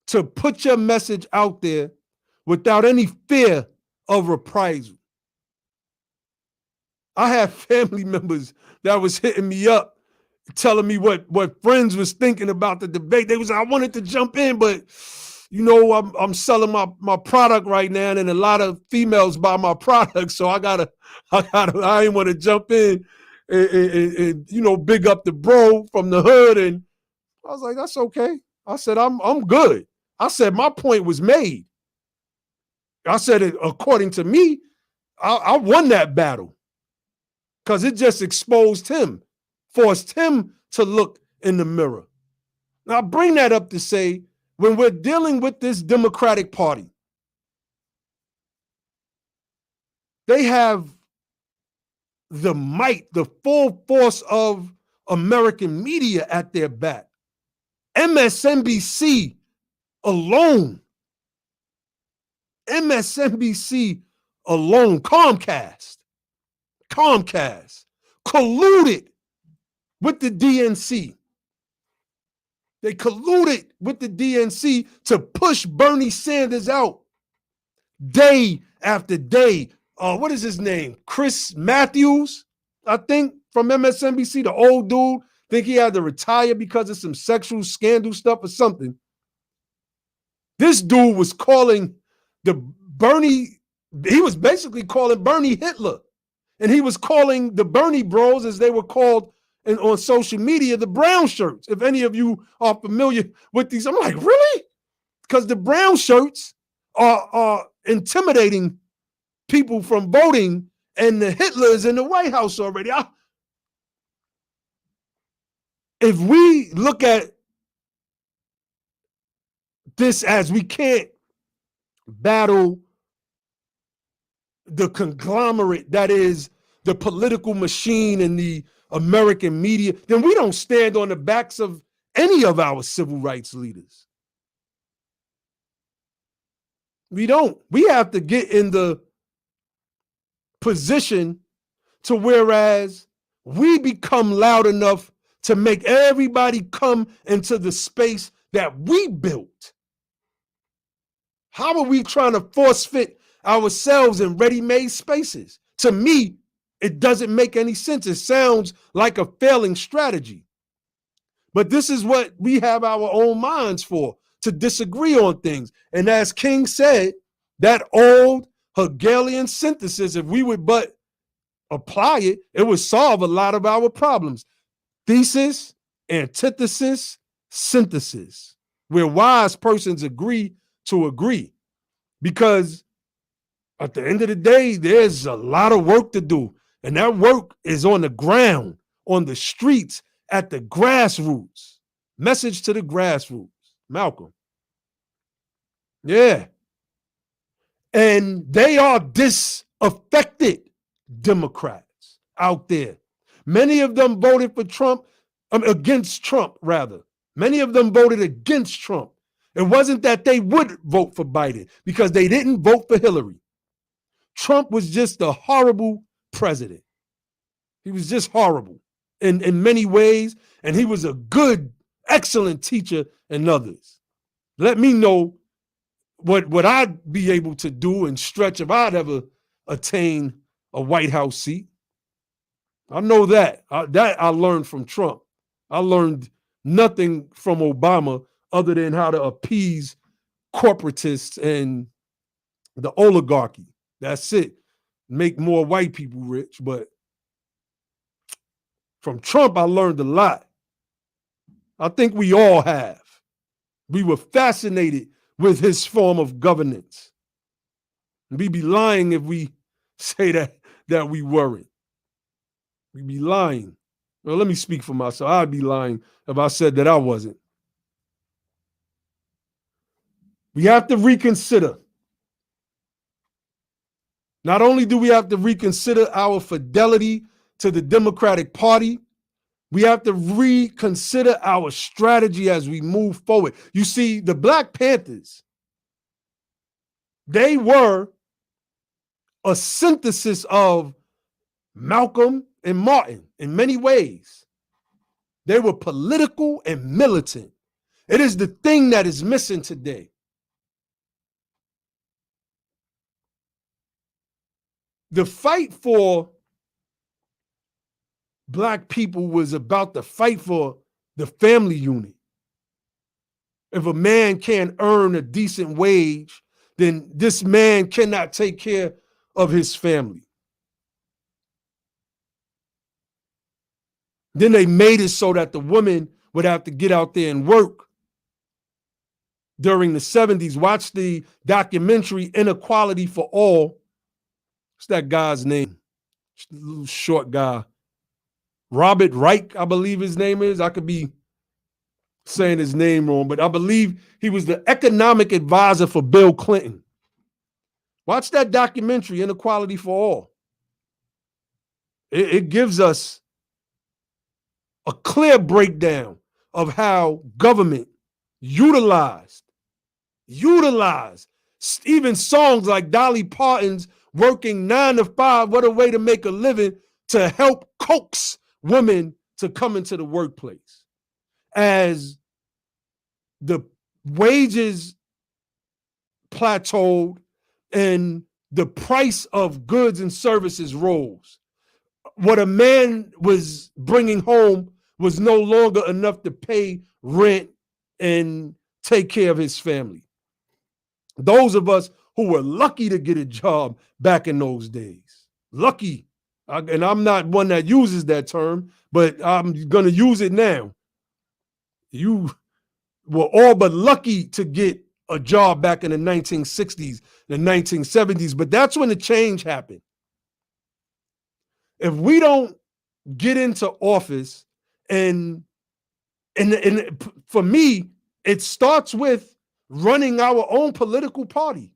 to put your message out there without any fear of reprisal. I have family members that was hitting me up telling me what friends was thinking about the debate. They was, I wanted to jump in, but you know, I'm selling my product right now, and a lot of females buy my product, so I ain't want to jump in and you know, big up the bro from the hood. And I was like, that's okay. I said, I'm good. I said my point was made. I said, according to me, I won that battle because it just exposed him, forced him to look in the mirror. Now, I bring that up to say, when we're dealing with this Democratic Party, they have the might, the full force of American media at their back. MSNBC alone, Comcast, colluded with the DNC. They colluded with the DNC to push Bernie Sanders out day after day. What is his name? Chris Matthews, I think, from MSNBC, the old dude. Think he had to retire because of some sexual scandal stuff or something. This dude was calling he was basically calling Bernie Hitler. And he was calling the Bernie bros, as they were called on social media, the brown shirts. If any of you are familiar with these, I'm like, really? Because the brown shirts are intimidating people from voting, and the Hitler is in the White House already. If we look at this as we can't battle the conglomerate that is the political machine and the American media, then we don't stand on the backs of any of our civil rights leaders. We don't. We have to get in the position to whereas we become loud enough to make everybody come into the space that we built. How are we trying to force fit ourselves in ready-made spaces? To me, it doesn't make any sense. It sounds like a failing strategy. But this is what we have our own minds for, to disagree on things. And as King said, that old Hegelian synthesis, if we would but apply it, it would solve a lot of our problems. Thesis, antithesis, synthesis, where wise persons agree to agree. Because at the end of the day, there's a lot of work to do. And that work is on the ground, on the streets, at the grassroots. Message to the grassroots. Malcolm. Yeah. And they are disaffected Democrats out there. Many of them voted for Trump, against Trump, rather. Many of them voted against Trump. It wasn't that they would vote for Biden, because they didn't vote for Hillary. Trump was just a horrible president. He was just horrible in many ways, and he was a good, excellent teacher in others. Let me know what I'd be able to do and stretch if I'd ever attain a White House seat. I know that. That I learned from Trump. I learned nothing from Obama other than how to appease corporatists and the oligarchy. That's it. Make more white people rich. But from Trump, I learned a lot. I think we all have. We were fascinated with his form of governance. We'd be lying if we say that we weren't. We'd be lying. Well, let me speak for myself. I'd be lying if I said that I wasn't. We have to reconsider. Not only do we have to reconsider our fidelity to the Democratic Party, we have to reconsider our strategy as we move forward. You see, the Black Panthers, they were a synthesis of Malcolm and Martin in many ways. They were political and militant. It is the thing that is missing today. The fight for Black people was about the fight for the family unit. If a man can't earn a decent wage, then this man cannot take care of his family. Then they made it so that the women would have to get out there and work. During the 70s, watch the documentary Inequality for All. What's that guy's name? Little short guy. Robert Reich, I believe his name is. I could be saying his name wrong, but I believe he was the economic advisor for Bill Clinton. Watch that documentary, Inequality for All. It gives us a clear breakdown of how government utilized even songs like Dolly Parton's Working 9 to 5, What a Way to Make a Living, to help coax women to come into the workplace. As the wages plateaued and the price of goods and services rose, what a man was bringing home was no longer enough to pay rent and take care of his family. Those of us who were lucky to get a job back in those days. Lucky. And I'm not one that uses that term, but I'm going to use it now. You were all but lucky to get a job back in the 1960s, the 1970s, but that's when the change happened. If we don't get into office, and for me, it starts with running our own political party.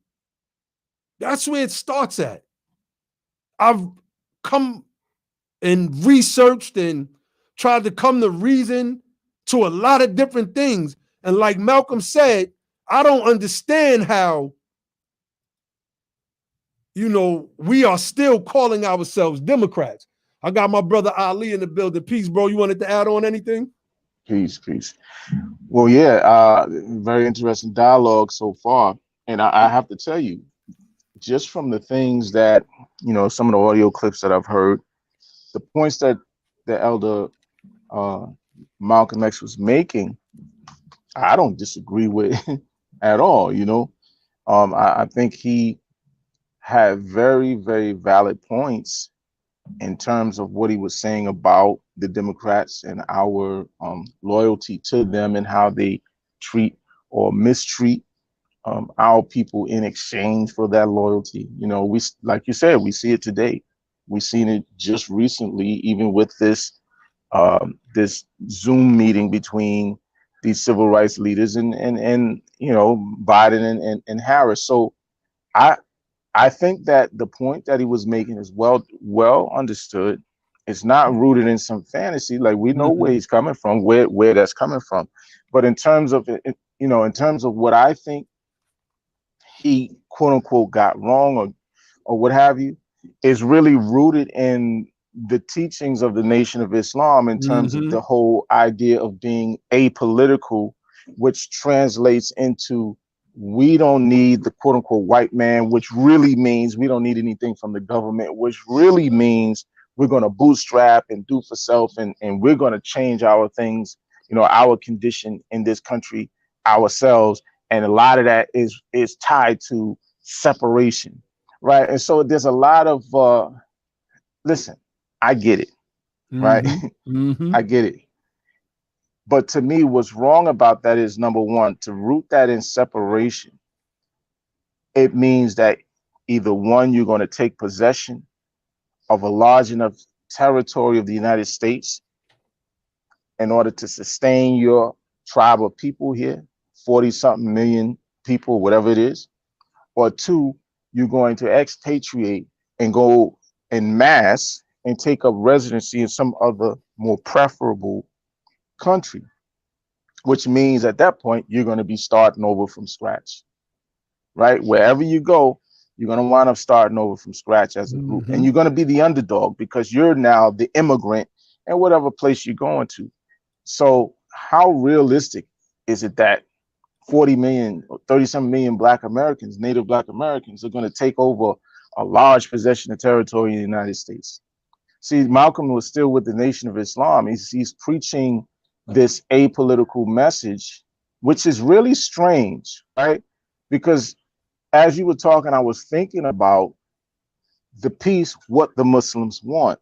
That's where it starts at. I've come and researched and tried to come to reason to a lot of different things. And like Malcolm said, I don't understand how, we are still calling ourselves Democrats. I got my brother Ali in the building. Peace, bro. You wanted to add on anything? Peace, peace. Well, yeah, very interesting dialogue so far. And I have to tell you, just from the things that, some of the audio clips that I've heard, the points that the elder Malcolm X was making, I don't disagree with at all. I think he had very, very valid points in terms of what he was saying about the Democrats and our loyalty to them and how they treat or mistreat our people in exchange for that loyalty. We, like you said, we see it today. We've seen it just recently, even with this Zoom meeting between these civil rights leaders and Biden and Harris. So I think that the point that he was making is well understood. It's not rooted in some fantasy. Like, we know where he's coming from, where that's coming from. But in terms of in terms of what I think he quote unquote got wrong or what have you, is really rooted in the teachings of the Nation of Islam in terms of the whole idea of being apolitical, which translates into we don't need the quote unquote white man, which really means we don't need anything from the government, which really means we're going to bootstrap and do for self, and we're going to change our things, our condition in this country ourselves. And a lot of that is tied to separation, right? And so there's a lot of listen, I get it, right? I get it. But to me, what's wrong about that is, number one, to root that in separation. It means that either one, you're going to take possession of a large enough territory of the United States in order to sustain your tribe of people here, 40-something million people, whatever it is. Or two, you're going to expatriate and go en masse and take up residency in some other more preferable country, which means at that point, you're going to be starting over from scratch, right? Wherever you go, you're going to wind up starting over from scratch as a group. And you're going to be the underdog because you're now the immigrant in whatever place you're going to. So how realistic is it that 40 million or 37 million Black Americans, Native Black Americans, are going to take over a large possession of territory in the United States? See, Malcolm was still with the Nation of Islam. He's preaching this apolitical message, which is really strange, right? Because as you were talking, I was thinking about the piece, What the Muslims Want.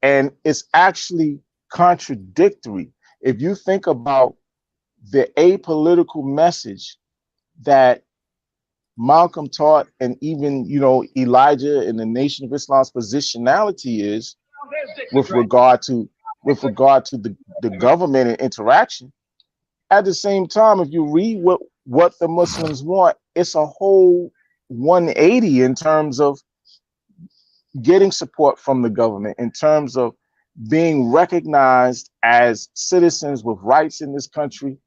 And it's actually contradictory. If you think about the apolitical message that Malcolm taught, and even, Elijah and the Nation of Islam's positionality is with regard to the government and interaction. At the same time, if you read what the Muslims want, it's a whole 180 in terms of getting support from the government, in terms of being recognized as citizens with rights in this country,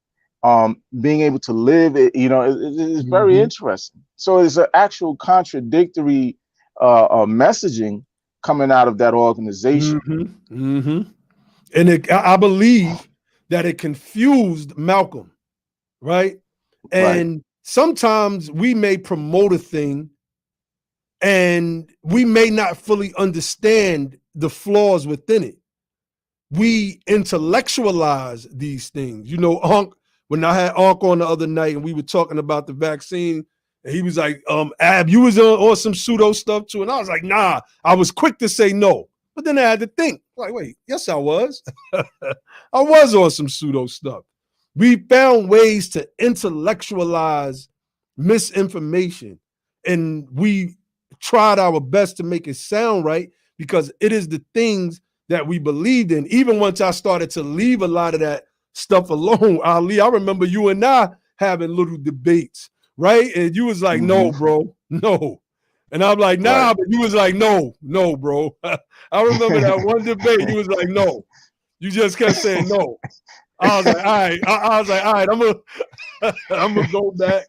being able to live it, it's very interesting. So it's an actual contradictory messaging coming out of that organization. And I believe that it confused Malcolm, right? And sometimes we may promote a thing and we may not fully understand the flaws within it. We intellectualize these things. When I had Unc on the other night and we were talking about the vaccine, And he was like, Ab, you was on some pseudo stuff too. And I was like, nah, I was quick to say no. But then I had to think, like, wait, yes, I was. I was on some pseudo stuff. We found ways to intellectualize misinformation, and we tried our best to make it sound right because it is the things that we believed in. Even once I started to leave a lot of that stuff alone, Ali, I remember you and I having little debates, right? And you was like, no, bro, no. And I'm like, nah, Right. but you was like, no, bro. I remember that one debate. You was like, no. You just kept saying no. I was like, all right. I was like, all right, I'm gonna go back.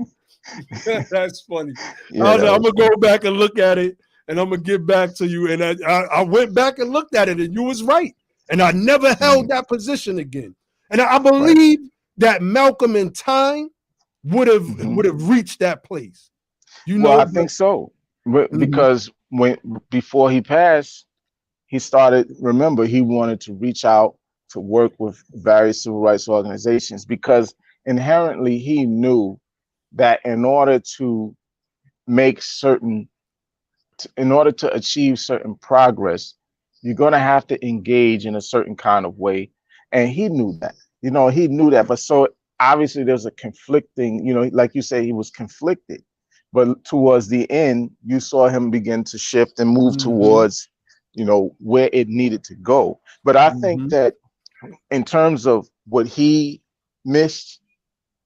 That's funny. Yeah, I was like, I'm was gonna go back and look at it, and I'm gonna get back to you. And I went back and looked at it, and you was right. And I never held that position again. And I believe that Malcolm in time would have reached that place. You Well, know, I think so. Because before he passed, he started, remember, he wanted to reach out to work with various civil rights organizations because inherently he knew that in order to achieve certain progress, you're going to have to engage in a certain kind of way. And he knew that, he knew that. But so obviously there's a conflicting, like you say, he was conflicted. But towards the end, you saw him begin to shift and move towards, where it needed to go. But I think that in terms of what he missed,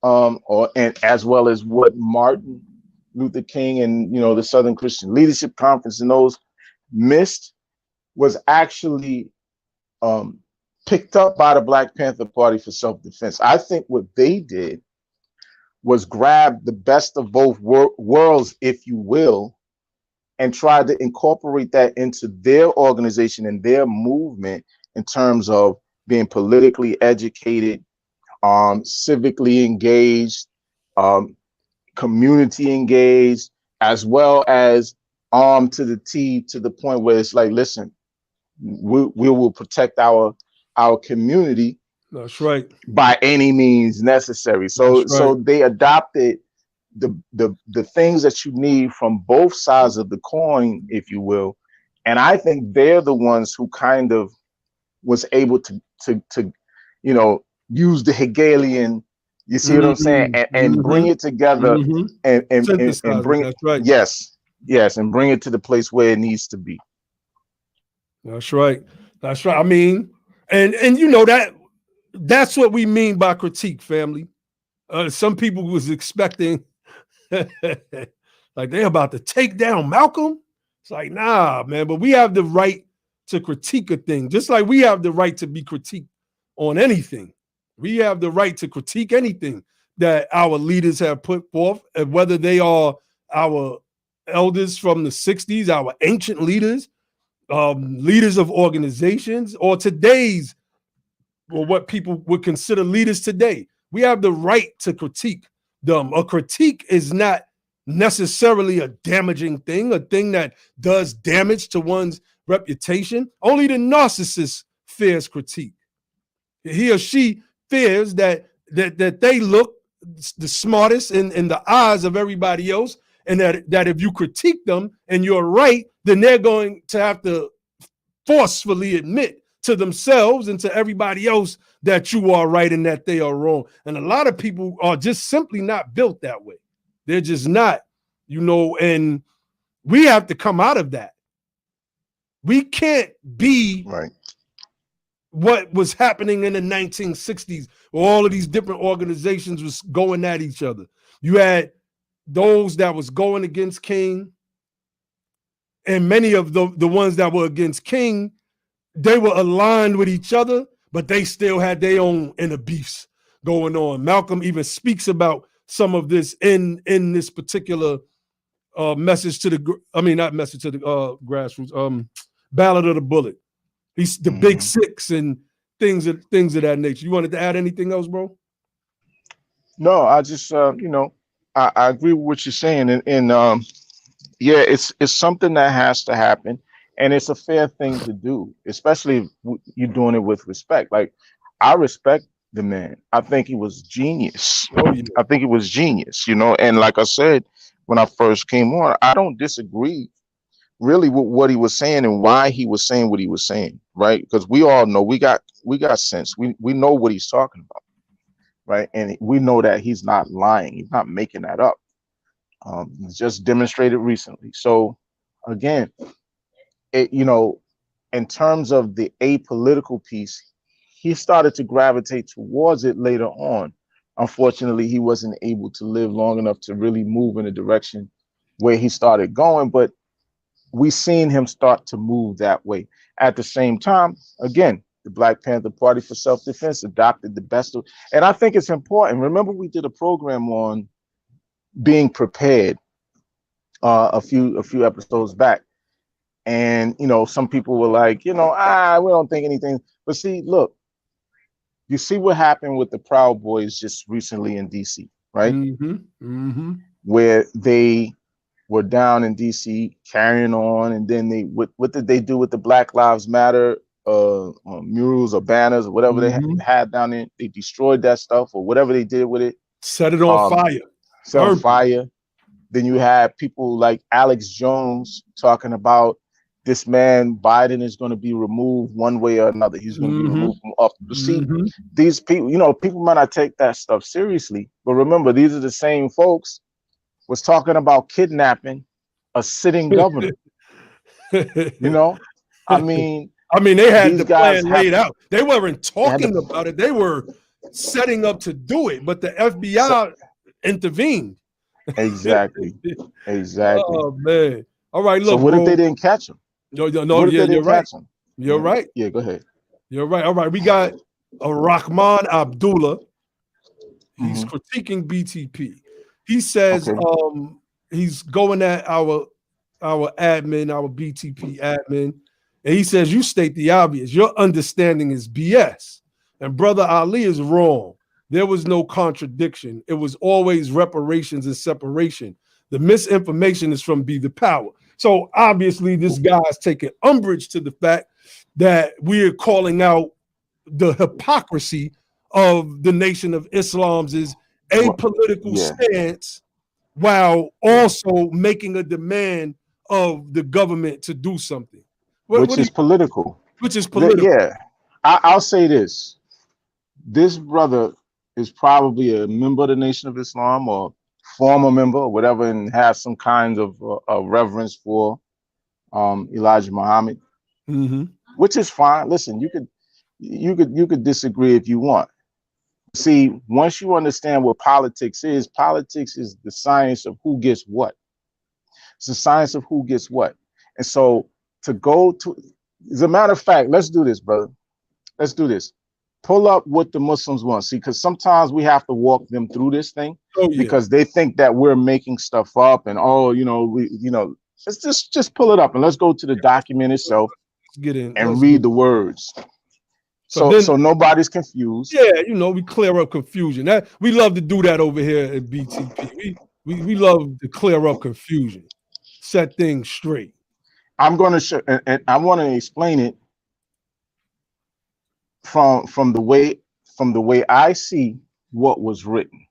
and as well as what Martin Luther King and the Southern Christian Leadership Conference and those missed, was actually picked up by the Black Panther Party for self-defense. I think what they did was grab the best of both worlds, if you will, and try to incorporate that into their organization and their movement in terms of being politically educated, civically engaged, community engaged, as well as armed to the T, to the point where it's like, listen, we will protect our community. That's right. By any means necessary. So so they adopted the things that you need from both sides of the coin, if you will. And I think they're the ones who kind of was able to use the Hegelian, you see what I'm saying, and bring it together and bring that's right. Yes, and bring it to the place where it needs to be. That's right. That's right. I mean, and that's what we mean by critique, family. Some people was expecting like they're about to take down Malcolm. It's like, nah, man, but we have the right to critique a thing, just like we have the right to be critiqued on anything. We have the right to critique anything that our leaders have put forth, and whether they are our elders from the 60s, our ancient leaders, leaders of organizations, or today's, or what people would consider leaders today. We have the right to critique them. A critique is not necessarily a damaging thing, a thing that does damage to one's reputation. Only the narcissist fears critique. He or she fears that they look the smartest in the eyes of everybody else, and that if you critique them and you're right, then they're going to have to forcefully admit to themselves and to everybody else that you are right and that they are wrong. And a lot of people are just simply not built that way. They're just not, and we have to come out of that. We can't be right what was happening in the 1960s, where all of these different organizations was going at each other. You had those that was going against King, and many of the ones that were against King, they were aligned with each other, but they still had their own inner beefs going on. Malcolm even speaks about some of this in this particular message to the, not message to the grassroots, Ballad of the Bullet. He's the Big Six and things of that nature. You wanted to add anything else, bro? No, I just I agree with what you're saying, and yeah, it's something that has to happen, and it's a fair thing to do, especially if you're doing it with respect. Like, I respect the man. I think he was genius. Oh, yeah. I think he was genius, and like I said, when I first came on, I don't disagree really with what he was saying and why he was saying what he was saying, right? Because we all know we got sense. We know what he's talking about, right? And we know that he's not lying. He's not making that up. He's just demonstrated recently. So again, in terms of the apolitical piece, he started to gravitate towards it later on. Unfortunately, he wasn't able to live long enough to really move in the direction where he started going, but we seen him start to move that way. At the same time, again, the Black Panther Party for Self-Defense adopted the best of, and I think it's important. Remember, we did a program on being prepared a few episodes back. And, some people were like, we don't think anything. But see, look, you see what happened with the Proud Boys just recently in DC, right? Where they were down in DC carrying on. And then what did they do with the Black Lives Matter murals or banners or whatever they had down there? They destroyed that stuff or whatever they did with it. Set it on fire. Set on fire. Then you have people like Alex Jones talking about this man, Biden, is going to be removed one way or another. He's going to be removed from office. See, these people, people might not take that stuff seriously, but remember, these are the same folks was talking about kidnapping a sitting governor. I mean, they had the plan laid out. They weren't talking about it. They were setting up to do it, but the FBI intervened. Exactly. Oh man. All right, look. So what if they didn't catch him? No, you're right. You're right. Yeah, go ahead. You're right. All right, we got Rahman Abdullah. He's critiquing BTP. He says he's going at our admin, our BTP admin, and he says, you state the obvious. Your understanding is BS. And Brother Ali is wrong. There was no contradiction. It was always reparations and separation. The misinformation is from BETHEPOWER. So obviously this guy's taking umbrage to the fact that we're calling out the hypocrisy of the Nation of Islam's apolitical stance while also making a demand of the government to do something. Which is political. Yeah. I'll say this. This brother is probably a member of the Nation of Islam or former member or whatever, and has some kind of reverence for Elijah Muhammad, which is fine. Listen, you could disagree if you want. See, once you understand what politics is the science of who gets what. It's the science of who gets what. And so as a matter of fact, let's do this, brother. Let's do this. Pull up what the Muslims want. See, because sometimes we have to walk them through this thing because they think that we're making stuff up and let's just pull it up and let's go to the document itself and read the words. So nobody's confused. Yeah, we clear up confusion. We love to do that over here at BTP. We love to clear up confusion, set things straight. I'm going to show, and I want to explain it from the way I see what was written.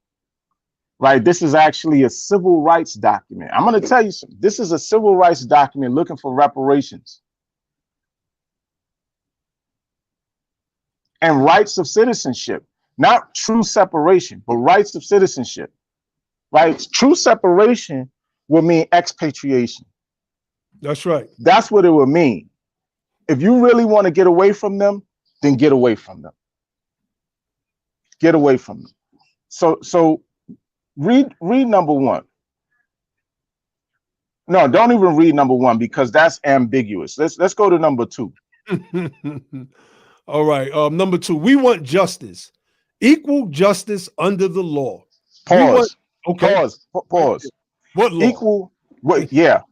Right, this is actually a civil rights document. I'm going to tell you something. This is a civil rights document looking for reparations and rights of citizenship, not true separation, but rights of citizenship. Right, true separation will mean expatriation. That's right. That's what it would mean. If you really want to get away from them, then get away from them. Get away from them. So read number one. No, don't even read number one because that's ambiguous. Let's go to number two. All right. Number two, we want justice, equal justice under the law. Pause. Pause. What law? Equal. What? Yeah.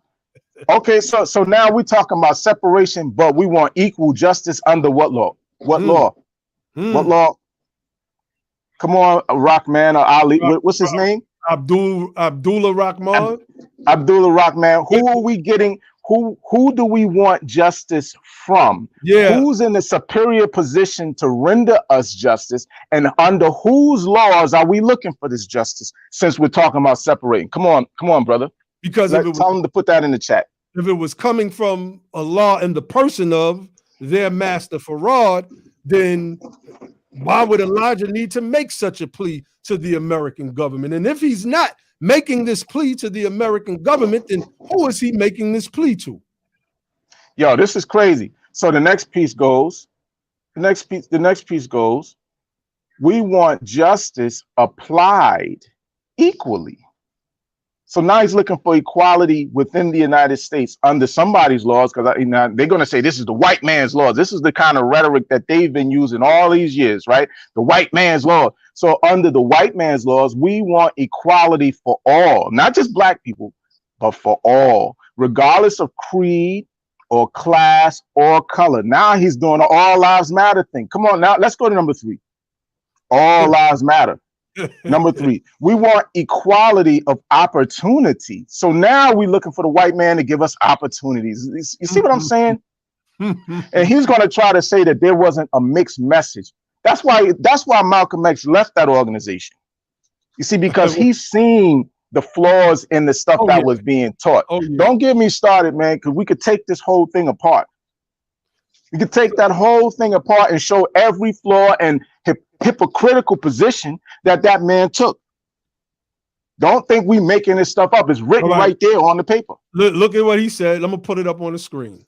Okay. So now we're talking about separation, but we want equal justice under what law? What law? What law? Come on, Rahman or Ali. What's his name? Abdullah Rahman. Abdullah Rahman. Who are we getting? who do we want justice from? Yeah, Who's in a superior position to render us justice, and under whose laws are we looking for this justice? Since we're talking about separating, come on, brother. because Tell them to put that in the chat. if it was coming from Allah in the person of their master Farad, then why would Elijah need to make such a plea to the American government? And if he's not making this plea to the American government, then who is he making this plea to? Yo, this is crazy. So the next piece goes, the next piece goes, we want justice applied equally. So now he's looking for equality within the United States under somebody's laws, because they're going to say this is the white man's laws. This is the kind of rhetoric that they've been using all these years, right? The white man's law. So under the white man's laws, we want equality for all, not just black people, but for all, regardless of creed or class or color. Now he's doing an all lives matter thing. Come on, now let's go to number 3. All lives matter. Number 3, we want equality of opportunity. So now we're looking for the white man to give us opportunities. You see what I'm saying? And he's going to try to say that there wasn't a mixed message. That's why Malcolm X left that organization. You see, because he's seen the flaws in the stuff that was being taught. Don't get me started, man, because we could take this whole thing apart. We could take that whole thing apart and show every flaw and hypocritical position that man took. Don't think we making this stuff up. It's written right there on the paper. Look at what he said. I'm gonna put it up on the screen.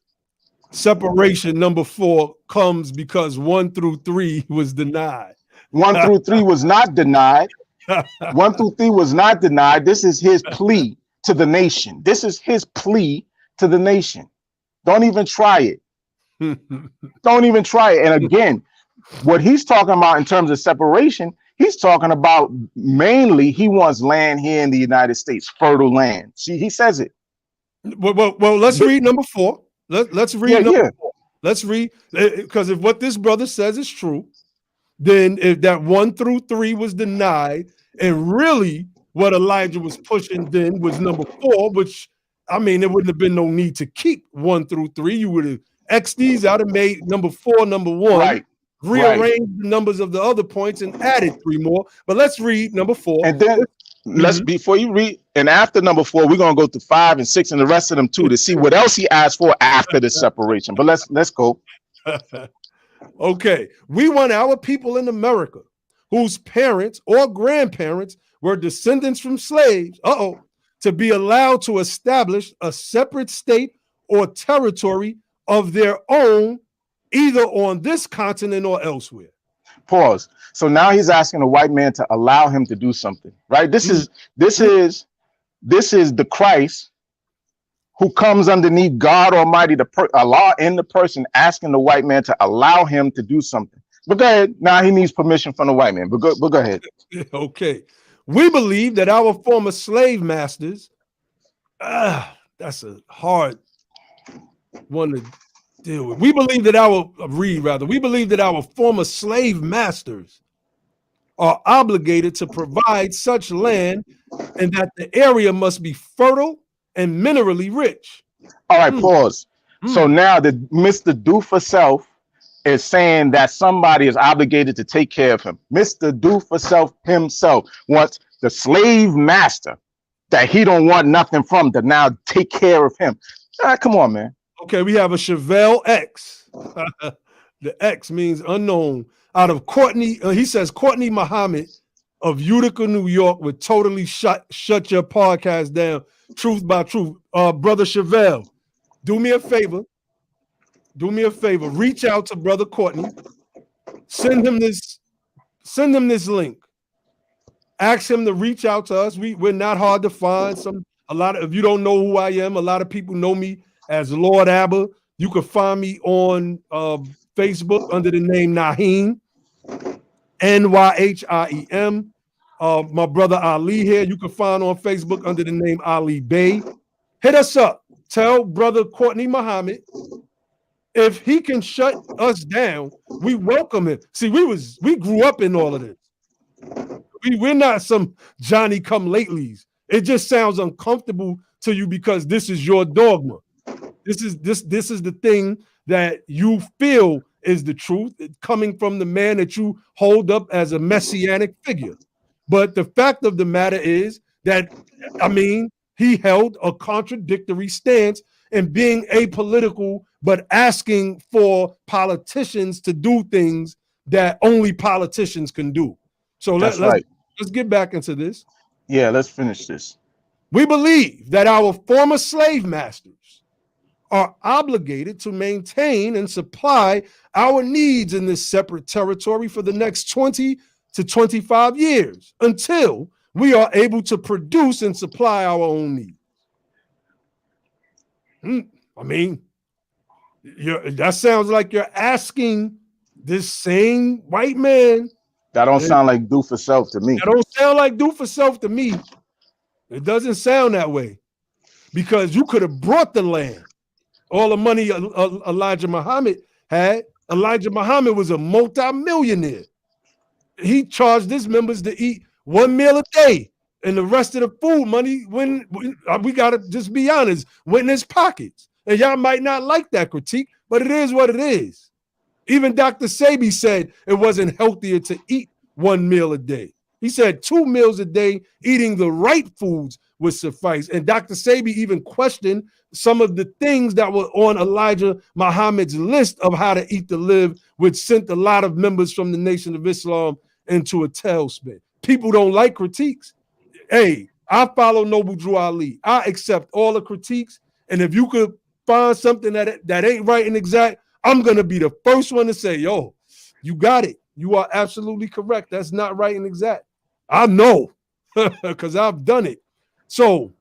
Separation number 4 comes because 1 through 3 was denied. 1 through 3 was not denied. 1 through 3 was not denied. This is his plea to the nation. This is his plea to the nation. Don't even try it. Don't even try it. And again, what he's talking about in terms of separation, he's talking about mainly he wants land here in the United States, fertile land. See, he says it. Well, let's read number 4. Let's read number 4. Let's read, because if what this brother says is true, then if that 1 through 3 was denied, and really what Elijah was pushing then was number 4, which, I mean, there wouldn't have been no need to keep 1 through 3. You would have X'd these out and made number 4 number 1. Right. Rearranged the numbers of the other points and added 3 more. But let's read number 4. And then before you read, and after number 4, we're gonna go to 5 and 6 and the rest of them too to see what else he asked for after the separation. But let's go. Okay, we want our people in America whose parents or grandparents were descendants from slaves, to be allowed to establish a separate state or territory of their own, either on this continent or elsewhere. Pause. So now he's asking a white man to allow him to do something, right? This is the Christ who comes underneath God Almighty, Allah in the person, asking the white man to allow him to do something. But go ahead. Now he needs permission from the white man. But go ahead. Okay. We believe that our former slave masters, that's a hard one to deal with. We believe that our former slave masters are obligated to provide such land, and that the area must be fertile and minerally rich. All right, pause. So now the Mr. Do for Self is saying that somebody is obligated to take care of him. Mr. Do for Self himself wants the slave master that he don't want nothing from to now take care of him. Come on, man. Okay, we have a Chevelle X. The X means unknown. Out of Courtney, he says Courtney Muhammad of Utica, New York, would totally shut your podcast down. Truth by truth. Brother Chevelle, do me a favor. Reach out to Brother Courtney. Send him this link. Ask him to reach out to us. We're not hard to find. If you don't know who I am, a lot of people know me as Lord Abba. You can find me on Facebook under the name Naheem, Nyhiem. My brother Ali here, you can find on Facebook under the name Ali Bey. Hit us up. Tell Brother Courtney Muhammad if he can shut us down, we welcome him. See, we grew up in all of this. We're not some Johnny come latelys. It just sounds uncomfortable to you because this is your dogma. This is the thing that you feel is the truth coming from the man that you hold up as a messianic figure. But the fact of the matter is that, I mean, he held a contradictory stance in being apolitical, but asking for politicians to do things that only politicians can do. So That's let's right. get back into this. Yeah, let's finish this. We believe that our former slave masters are obligated to maintain and supply our needs in this separate territory for the next 20 to 25 years until we are able to produce and supply our own needs. I mean, that sounds like you're asking this same white man. That don't sound like do for self to me. That don't sound like do for self to me. It doesn't sound that way, because you could have brought the land. All the money Elijah Muhammad had. Elijah Muhammad was a multi-millionaire. He charged his members to eat one meal a day, and the rest of the food money, when we gotta just be honest, went in his pockets. And y'all might not like that critique, but it is what it is. Even Dr. Sebi said it wasn't healthier to eat one meal a day. He said 2 meals a day, eating the right foods would suffice. And Dr. Sebi even questioned some of the things that were on Elijah Muhammad's list of how to eat to live, which sent a lot of members from the Nation of Islam into a tailspin. People don't like critiques. Hey, I follow Noble Drew Ali. I accept all the critiques. And if you could find something that ain't right and exact, I'm going to be the first one to say, yo, you got it. You are absolutely correct. That's not right and exact. I know, because I've done it. So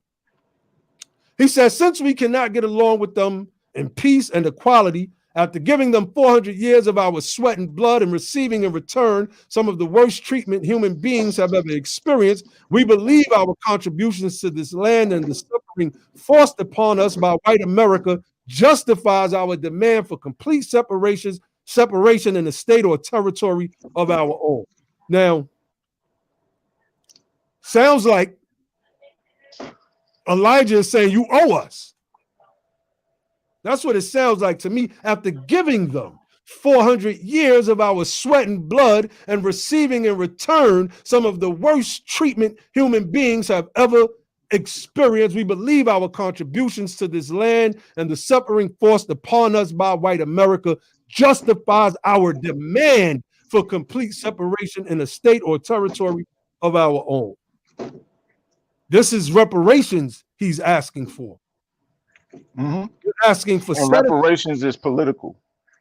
he says, since we cannot get along with them in peace and equality, after giving them 400 years of our sweat and blood and receiving in return some of the worst treatment human beings have ever experienced, we believe our contributions to this land and the suffering forced upon us by white America justifies our demand for complete separation in a state or territory of our own. Now, sounds like Elijah is saying you owe us. That's what it sounds like to me, after giving them 400 years of our sweat and blood and receiving in return some of the worst treatment human beings have ever experienced. We believe our contributions to this land and the suffering forced upon us by white America justifies our demand for complete separation in a state or territory of our own. This is reparations he's asking for. Mm-hmm. You're asking for reparations is political.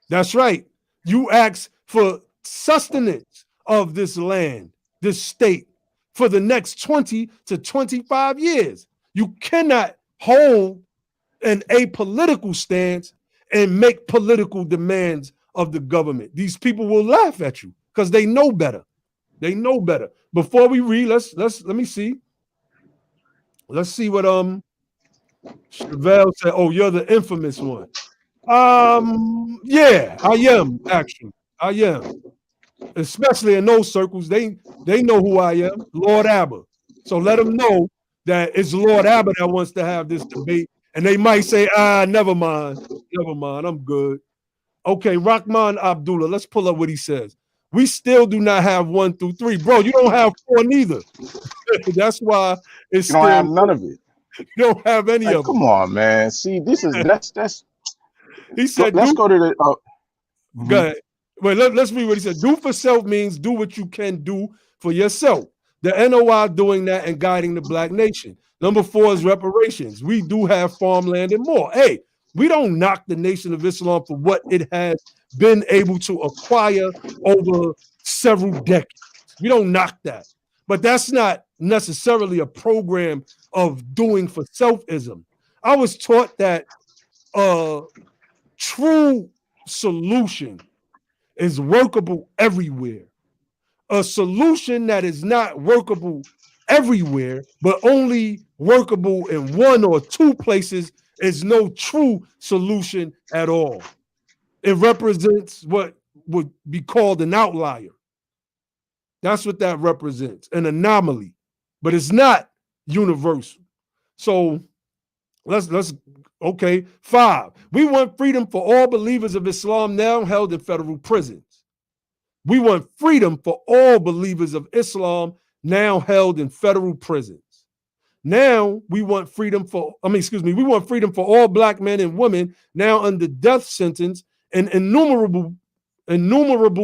That's right. You ask for sustenance of this land, this state, for the next 20 to 25 years. You cannot hold an apolitical stance and make political demands of the government. These people will laugh at you because they know better. They know better. Before we read, let me see. Let's see what Chevelle said. Oh, you're the infamous one. Yeah, I am, actually. I am. Especially in those circles, they know who I am, Lord Abba. So let them know that it's Lord Abba that wants to have this debate. And they might say, never mind, I'm good. Okay, Rahman Abdullah, let's pull up what he says. We still do not have 1 through 3. Bro, you don't have 4 neither. That's why it's you don't have none of it. You don't have any of them. Come on, man. See, that's he said, let's go to the go ahead. Wait, let's read what he said. Do for self means do what you can do for yourself. The NOI doing that and guiding the black nation. Number 4 is reparations. We do have farmland and more. Hey, we don't knock the Nation of Islam for what it has been able to acquire over several decades. We don't knock that. But that's not necessarily a program of doing for selfism. I was taught that a true solution is workable everywhere. A solution that is not workable everywhere, but only workable in 1 or 2 places is no true solution at all. It represents what would be called an outlier. That's what that represents, an anomaly, but it's not universal. So Let's okay. 5. We want freedom for all believers of Islam now held in federal prisons. We want freedom for all believers of Islam now held in federal prisons. Now we want freedom for, we want freedom for all black men and women now under death sentence in innumerable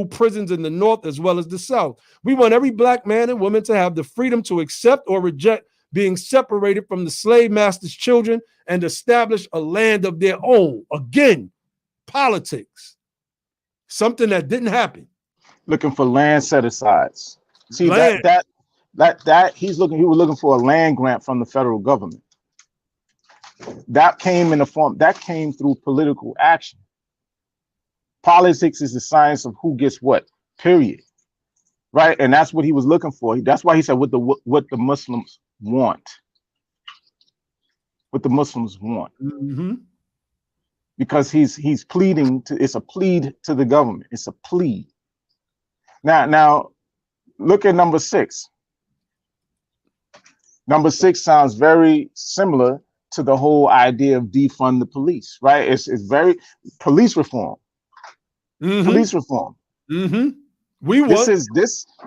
prisons in the North as well as the South. We want every black man and woman to have the freedom to accept or reject being separated from the slave master's children and establish a land of their own. Again, politics. Something that didn't happen. Looking for land set asides. See, Land. he was looking for a land grant from the federal government. That came through political action. Politics is the science of who gets what, period. Right? And that's what he was looking for. That's why he said what the Muslims want. What the Muslims want. Mm-hmm. Because he's pleading it's a plead to the government. It's a plea. Now look at number 6. Number 6 sounds very similar to the whole idea of defund the police, right? It's very police reform. Mm-hmm. Police reform. Mm-hmm.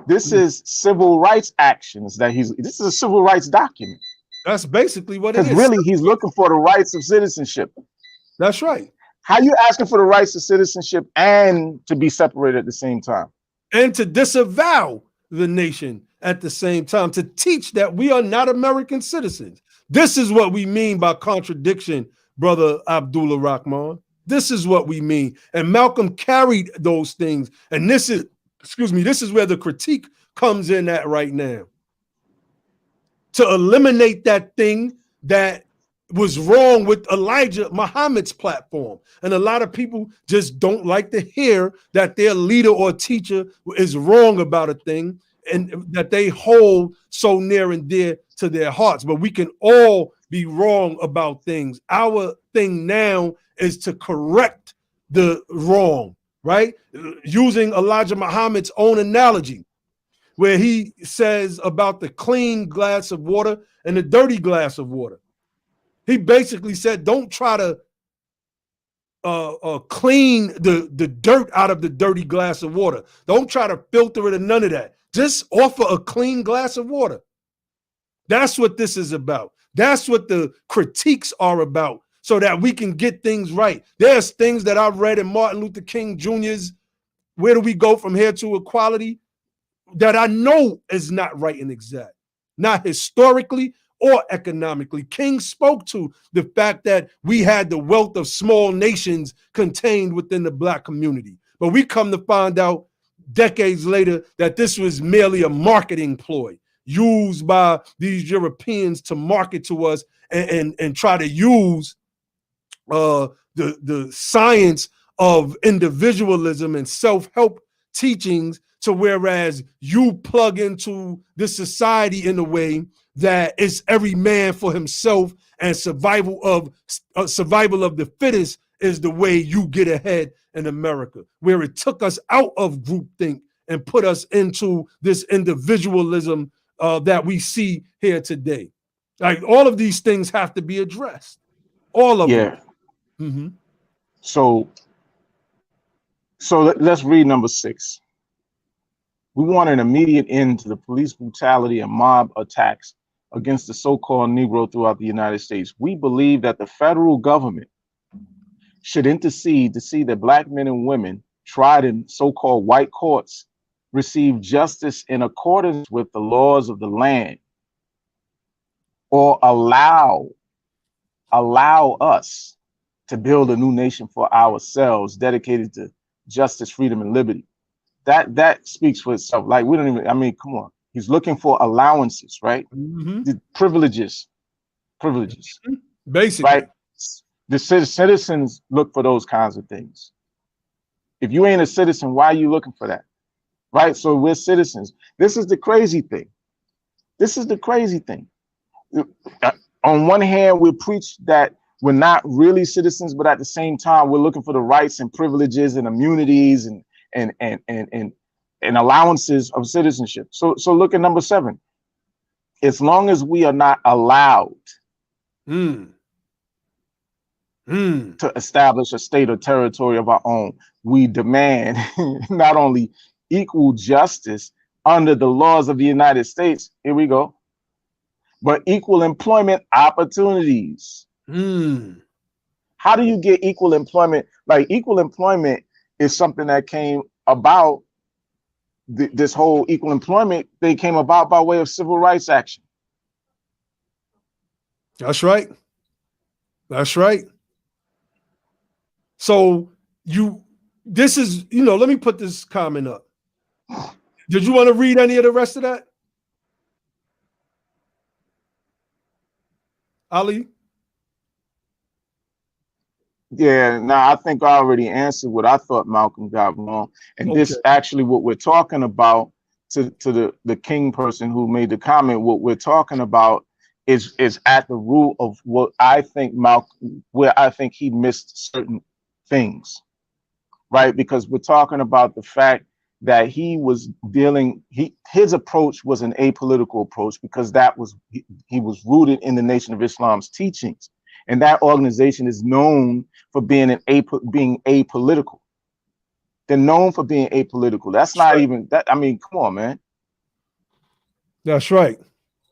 This is civil rights actions that this is a civil rights document. That's basically what it is. Because really he's looking for the rights of citizenship. That's right. How you asking for the rights of citizenship and to be separated at the same time? And to disavow the nation at the same time, to teach that we are not American citizens. This is what we mean by contradiction, brother Abdullah Rahman. This is what we mean. And Malcolm carried those things. And this is where the critique comes in at right now. To eliminate that thing that was wrong with Elijah Muhammad's platform. And a lot of people just don't like to hear that their leader or teacher is wrong about a thing and that they hold so near and dear to their hearts. But we can all be wrong about things. Our thing now is to correct the wrong, right? Using Elijah Muhammad's own analogy, where he says about the clean glass of water and the dirty glass of water. He basically said, don't try to clean the dirt out of the dirty glass of water. Don't try to filter it or none of that. Just offer a clean glass of water. That's what this is about. That's what the critiques are about, so that we can get things right. There's things that I've read in Martin Luther King Jr.'s Where Do We Go From Here to Equality that I know is not right and exact, not historically or economically. King spoke to the fact that we had the wealth of small nations contained within the Black community. But we come to find out decades later that this was merely a marketing ploy used by these Europeans to market to us and try to use the science of individualism and self-help teachings to whereas you plug into this society in a way that it's every man for himself and survival of the fittest is the way you get ahead in America, where it took us out of groupthink and put us into this individualism that we see here today. Like all of these things have to be addressed. All of them. Mm-hmm. So let's read number 6. We want an immediate end to the police brutality and mob attacks against the so-called Negro throughout the United States. We believe that the federal government should intercede to see that Black men and women tried in so-called white courts receive justice in accordance with the laws of the land, or allow us to build a new nation for ourselves dedicated to justice, freedom, and liberty. That speaks for itself. Like we don't even, I mean, come on. He's looking for allowances, right? Mm-hmm. The privileges. Basically. Right? The citizens look for those kinds of things. If you ain't a citizen, why are you looking for that? Right? So we're citizens. This is the crazy thing. On one hand, we preach that we're not really citizens, but at the same time, we're looking for the rights and privileges and immunities and allowances of citizenship. So look at number 7. As long as we are not allowed to establish a state or territory of our own. We demand not only equal justice under the laws of the United States, here we go, but equal employment opportunities. How do you get equal employment? Like, equal employment is something that came about, this whole equal employment thing came about by way of civil rights action. That's right. That's right. So this is, let me put this comment up. Did you want to read any of the rest of that, Ali? Yeah, now I think I already answered what I thought Malcolm got wrong. And this actually, what we're talking about, to the King person who made the comment, what we're talking about is at the root of what I think Malcolm, where I think he missed certain things, right? Because we're talking about the fact that he was his approach was an apolitical approach, because he was rooted in the Nation of Islam's teachings. And that organization is known for being being apolitical. They're known for being apolitical. That's not even that. I mean, come on, man. That's right.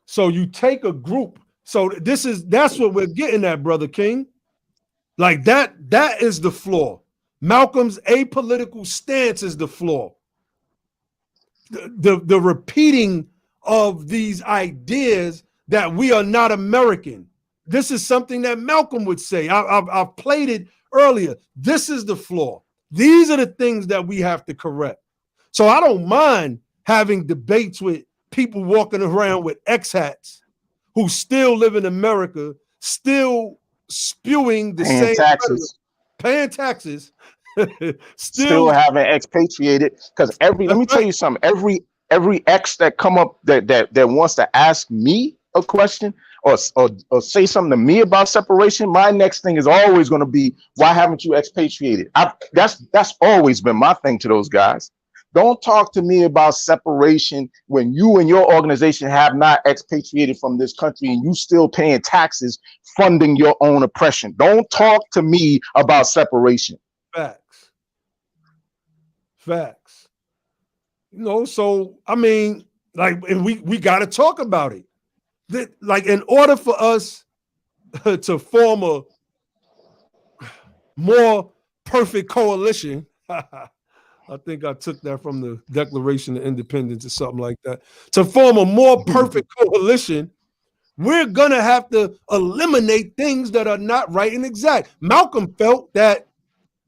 So you take a group. So that's what we're getting at, Brother King. Like that is the flaw. Malcolm's apolitical stance is the flaw. The repeating of these ideas that we are not American. This is something that Malcolm would say. I've played it earlier. This is the flaw. These are the things that we have to correct. So I don't mind having debates with people walking around with X hats who still live in America, still spewing the same taxes, paying taxes, still having expatriated. Because let me tell you something. Every X that come up that wants to ask me a question or say something to me about separation, my next thing is always going to be, why haven't you expatriated? That's always been my thing to those guys. Don't talk to me about separation when you and your organization have not expatriated from this country and you still paying taxes, funding your own oppression. Don't talk to me about separation. Facts. So I mean, like, and we got to talk about it. Like, in order for us to form a more perfect coalition, I think I took that from the Declaration of Independence or something like that. To form a more perfect coalition, we're going to have to eliminate things that are not right and exact. Malcolm felt that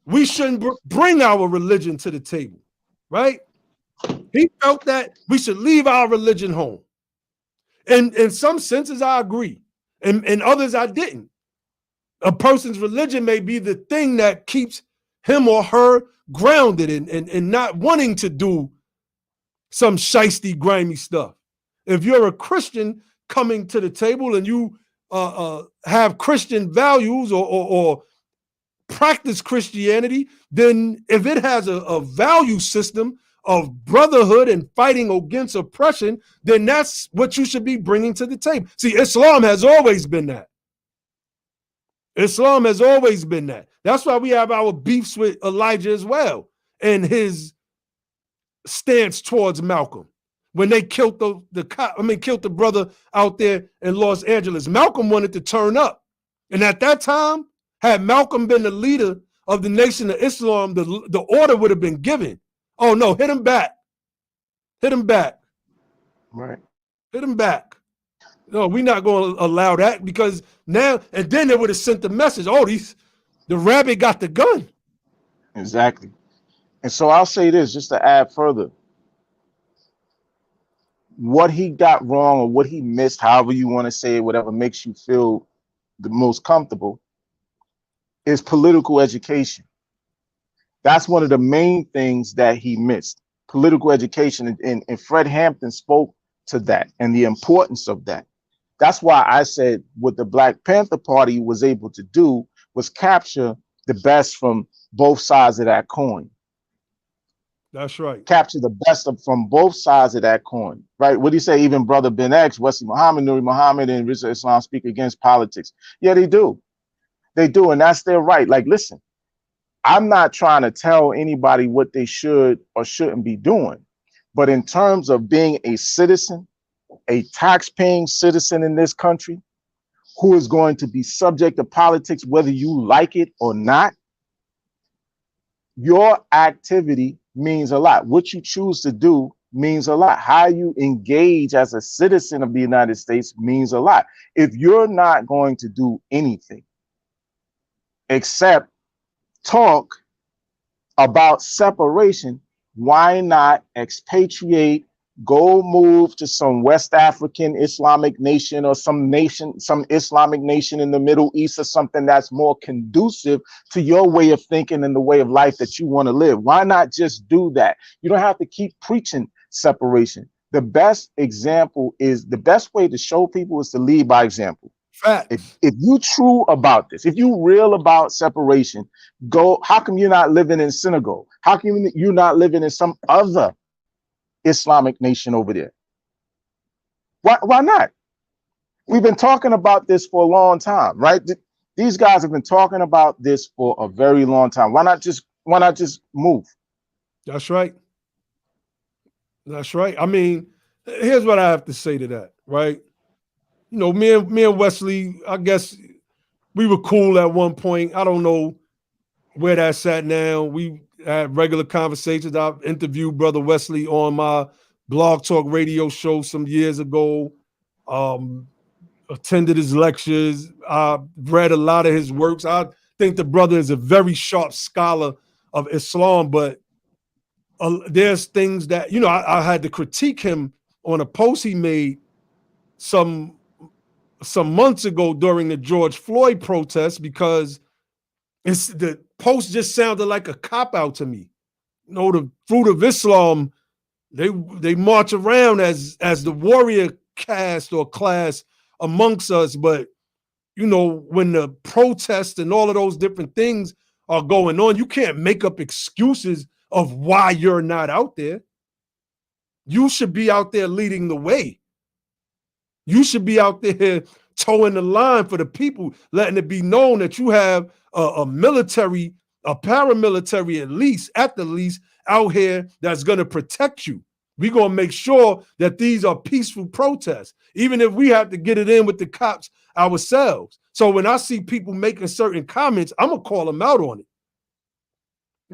we shouldn't bring our religion to the table, right? He felt that we should leave our religion home. And in some senses, I agree. And in others, I didn't. A person's religion may be the thing that keeps him or her grounded and not wanting to do some shiesty, grimy stuff. If you're a Christian coming to the table and you have Christian values or practice Christianity, then if it has a value system of brotherhood and fighting against oppression, then that's what you should be bringing to the table. See, Islam has always been that. Islam has always been that. That's why we have our beefs with Elijah as well, and his stance towards Malcolm when they killed killed the brother out there in Los Angeles. Malcolm wanted to turn up, and at that time, had Malcolm been the leader of the Nation of Islam, the order would have been given. Oh no, hit him back. Hit him back. Right. Hit him back. No, we're not going to allow that, because now, and then they would have sent the message, oh, the rabbit got the gun. Exactly. And so I'll say this, just to add further. What he got wrong, or what he missed, however you want to say it, whatever makes you feel the most comfortable, is political education. That's one of the main things that he missed, political education. And Fred Hampton spoke to that and the importance of that. That's why I said what the Black Panther Party was able to do was capture the best from both sides of that coin. That's right. Capture the best from both sides of that coin, right? What do you say? Even Brother Ben X, Wesley Muhammad, Nuri Muhammad, and Rizal Islam speak against politics. Yeah, they do. They do, and that's their right. Like, listen, I'm not trying to tell anybody what they should or shouldn't be doing. But in terms of being a citizen, a tax-paying citizen in this country, who is going to be subject to politics, whether you like it or not, your activity means a lot. What you choose to do means a lot. How you engage as a citizen of the United States means a lot. If you're not going to do anything except talk about separation, why not expatriate, go move to some West African Islamic nation or some nation, some Islamic nation in the Middle East or something that's more conducive to your way of thinking and the way of life that you want to live? Why not just do that? You don't have to keep preaching separation. The best example is, the best way to show people is to lead by example. Facts. If you true about this, if you real about separation, go. How come you're not living in Senegal? How come you're not living in some other Islamic nation over there? Why not? We've been talking about this for a long time, right? These guys have been talking about this for a very long time. Why not just move? That's right. That's right. I mean, here's what I have to say to that, right? You know, me and Wesley, I guess we were cool at one point. I don't know where that's at now. We had regular conversations. I've interviewed Brother Wesley on my Blog Talk radio show some years ago. Attended his lectures. I read a lot of his works. I think the brother is a very sharp scholar of Islam, but there's things that, you know, I had to critique him on a post he made some months ago during the George Floyd protest, because the post just sounded like a cop-out to me. You know, the fruit of Islam, they march around as the warrior caste or class amongst us, but you know, when the protests and all of those different things are going on, you can't make up excuses of why you're not out there. You should be out there leading the way. You should be out there towing the line for the people, letting it be known that you have a military, a paramilitary at the least, out here that's going to protect you. We're going to make sure that these are peaceful protests, even if we have to get it in with the cops ourselves. So when I see people making certain comments, I'm going to call them out on it.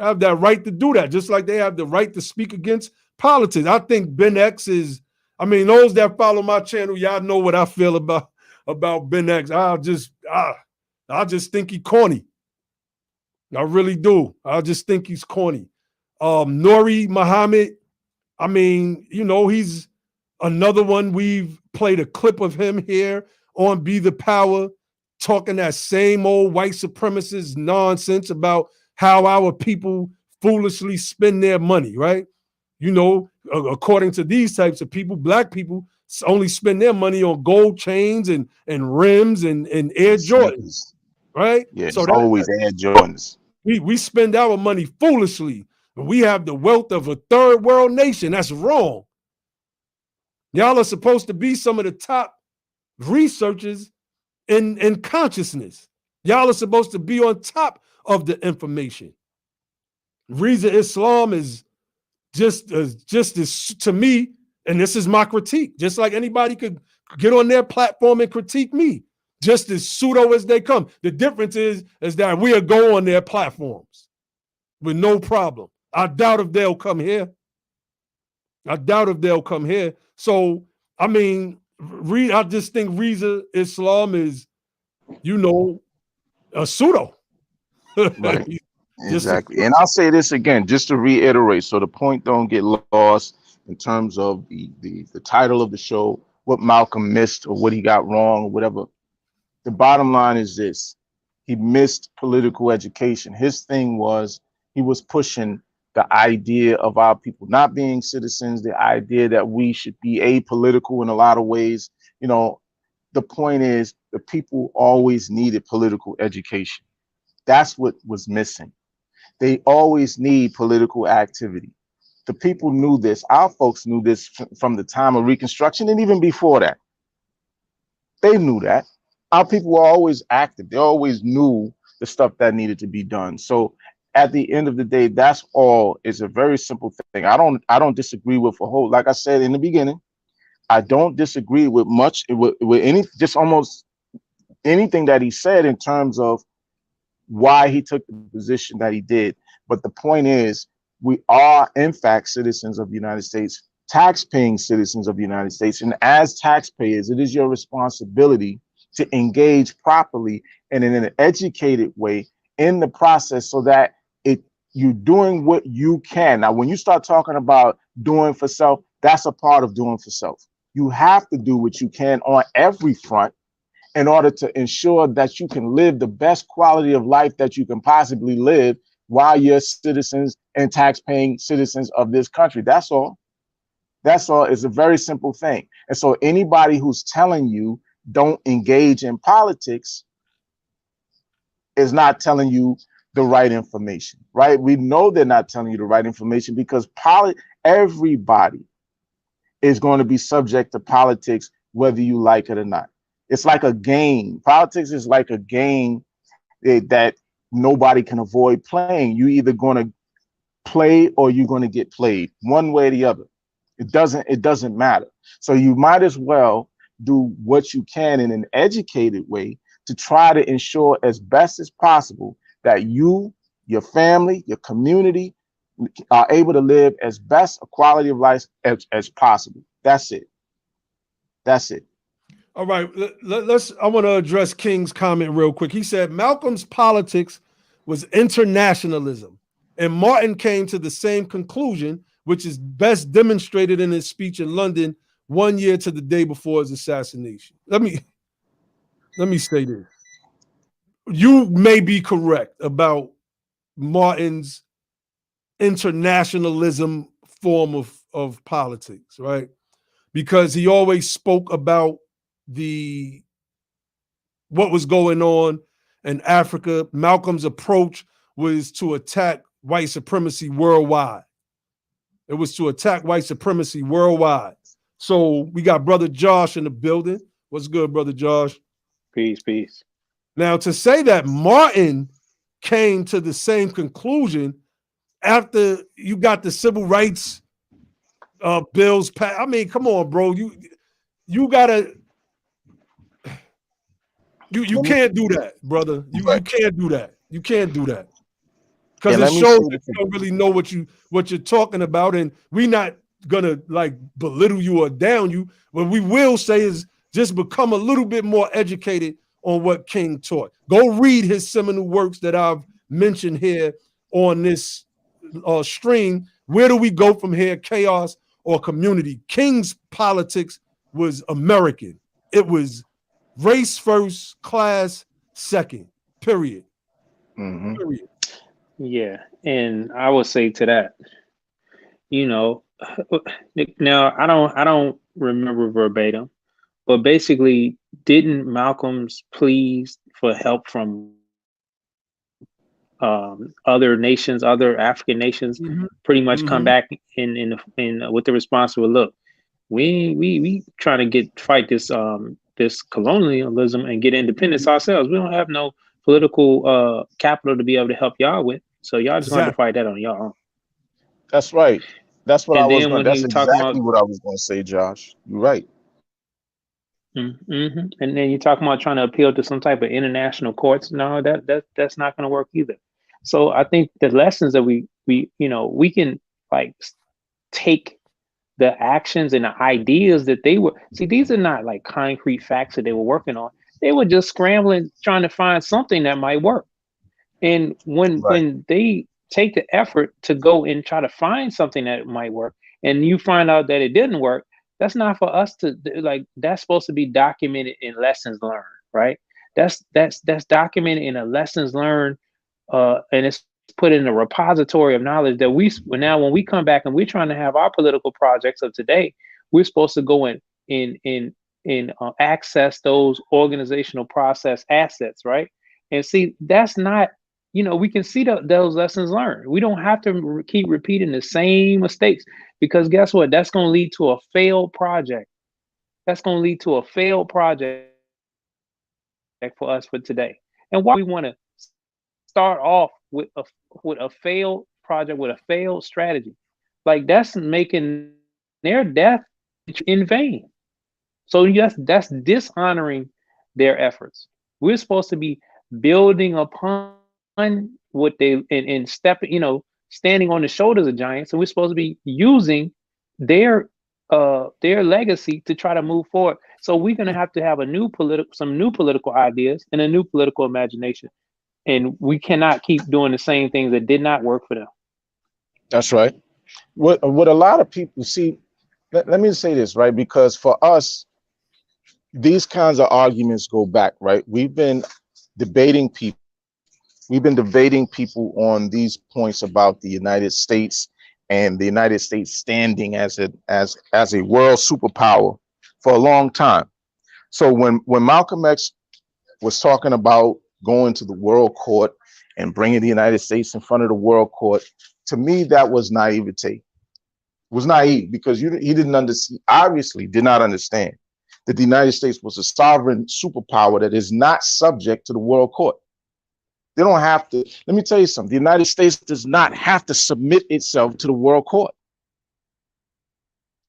I have that right to do that, just like they have the right to speak against politics. I think Ben X is, I mean, those that follow my channel, y'all know what I feel about Ben X. I just think he's corny. I really do. I just think he's corny. Nori Muhammad, I mean, you know, he's another one. We've played a clip of him here on Be the Power, talking that same old white supremacist nonsense about how our people foolishly spend their money, right? You know, according to these types of people, black people only spend their money on gold chains and rims and Air Jordans, right? Yeah, So always Air Jordans. We spend our money foolishly. We have the wealth of a third world nation. That's wrong. Y'all are supposed to be some of the top researchers in consciousness. Y'all are supposed to be on top of the information. Reza Islam is just as to me, and this is my critique, just like anybody could get on their platform and critique me, just as pseudo as they come. The difference is that we'll go on their platforms with no problem. I doubt if they'll come here. So, I mean, I just think Reza Islam is, you know, a pseudo. Right. Exactly. And I'll say this again, just to reiterate, so the point don't get lost in terms of the title of the show, what Malcolm missed or what he got wrong or whatever. The bottom line is this: he missed political education. His thing was he was pushing the idea of our people not being citizens, the idea that we should be apolitical in a lot of ways. You know, the point is the people always needed political education. That's what was missing. They always need political activity. The people knew this. Our folks knew this from the time of Reconstruction and even before that. They knew that. our people were always active. They always knew the stuff that needed to be done. So at the end of the day, that's all. It's a very simple thing. I don't disagree with a whole, like I said in the beginning, I don't disagree with much with any, just almost anything that he said in terms of why he took the position that he did. But the point is, we are in fact citizens of the United States, tax-paying citizens of the United States. And as taxpayers, it is your responsibility to engage properly and in an educated way in the process so that you're doing what you can. Now, when you start talking about doing for self, that's a part of doing for self. You have to do what you can on every front in order to ensure that you can live the best quality of life that you can possibly live while you're citizens and tax-paying citizens of this country. That's all. That's all. It's a very simple thing. And so anybody who's telling you don't engage in politics is not telling you the right information, right? We know they're not telling you the right information because everybody is going to be subject to politics, whether you like it or not. It's like a game. Politics is like a game that nobody can avoid playing. You either going to play or you're going to get played, one way or the other. It doesn't matter. So you might as well do what you can in an educated way to try to ensure as best as possible that you, your family, your community are able to live as best a quality of life as possible. That's it. That's it. All right, I want to address King's comment real quick. He said Malcolm's politics was internationalism, and Martin came to the same conclusion, which is best demonstrated in his speech in London 1 year to the day before his assassination. Let me say this. You may be correct about Martin's internationalism form of politics, right? Because he always spoke about what was going on in Africa. Malcolm's approach was to attack white supremacy worldwide. It was to attack white supremacy worldwide. So we got Brother Josh in the building. What's good, Brother Josh? Peace, peace. Now, to say that Martin came to the same conclusion after you got the civil rights bills passed, I mean, come on, bro. You gotta. You can't do that, brother. You can't do that. You can't do that. Because it shows that you don't really know what you're talking about, and we're not gonna like belittle you or down you. What we will say is just become a little bit more educated on what King taught. Go read his seminal works that I've mentioned here on this stream. Where do we go from here? Chaos or community? King's politics was American. It was race first, class second, period. Mm-hmm. Period. Yeah, and I would say to that, you know, now I don't remember verbatim, but basically, didn't Malcolm's pleas for help from other nations, other African nations, pretty much come back in with the response to, look, we trying to fight this this colonialism and get independence ourselves. We don't have no political capital to be able to help y'all with, so y'all just going to fight that on y'all own. That's right. That's what And I was then going. when That's he was talking exactly about, what I was going to say, Josh. You're right. and then you're talking about trying to appeal to some type of international courts. No, that's not going to work either. So I think the lessons that we can like take the actions and the ideas that they were, see, these are not like concrete facts that they were working on. They were just scrambling, trying to find something that might work. And when they take the effort to go and try to find something that might work, and you find out that it didn't work, that's not for us to like. That's supposed to be documented in lessons learned, right? That's documented in a lessons learned, and it's put in a repository of knowledge that now when we come back and we're trying to have our political projects of today, we're supposed to go in access those organizational process assets, right? And see, that's not, we can see those lessons learned. We don't have to keep repeating the same mistakes, because guess what? That's going to lead to a failed project. That's going to lead to a failed project. for us for today. And why we want to start off with a failed project, with a failed strategy. Like, that's making their death in vain. So yes, that's dishonoring their efforts. We're supposed to be building upon what they and standing on the shoulders of giants. And we're supposed to be using their legacy to try to move forward. So we're gonna have to have some new political ideas and a new political imagination. And we cannot keep doing the same things that did not work for them. That's right. What a lot of people see, let me say this, right? Because for us, these kinds of arguments go back, right? We've been debating people on these points about the United States and the United States standing as a world superpower for a long time. So when Malcolm X was talking about going to the world court and bringing the United States in front of the world court, to me, that was naivete. It was naive because he didn't understand, obviously did not understand that the United States was a sovereign superpower that is not subject to the world court. They don't have to. Let me tell you something. The United States does not have to submit itself to the world court.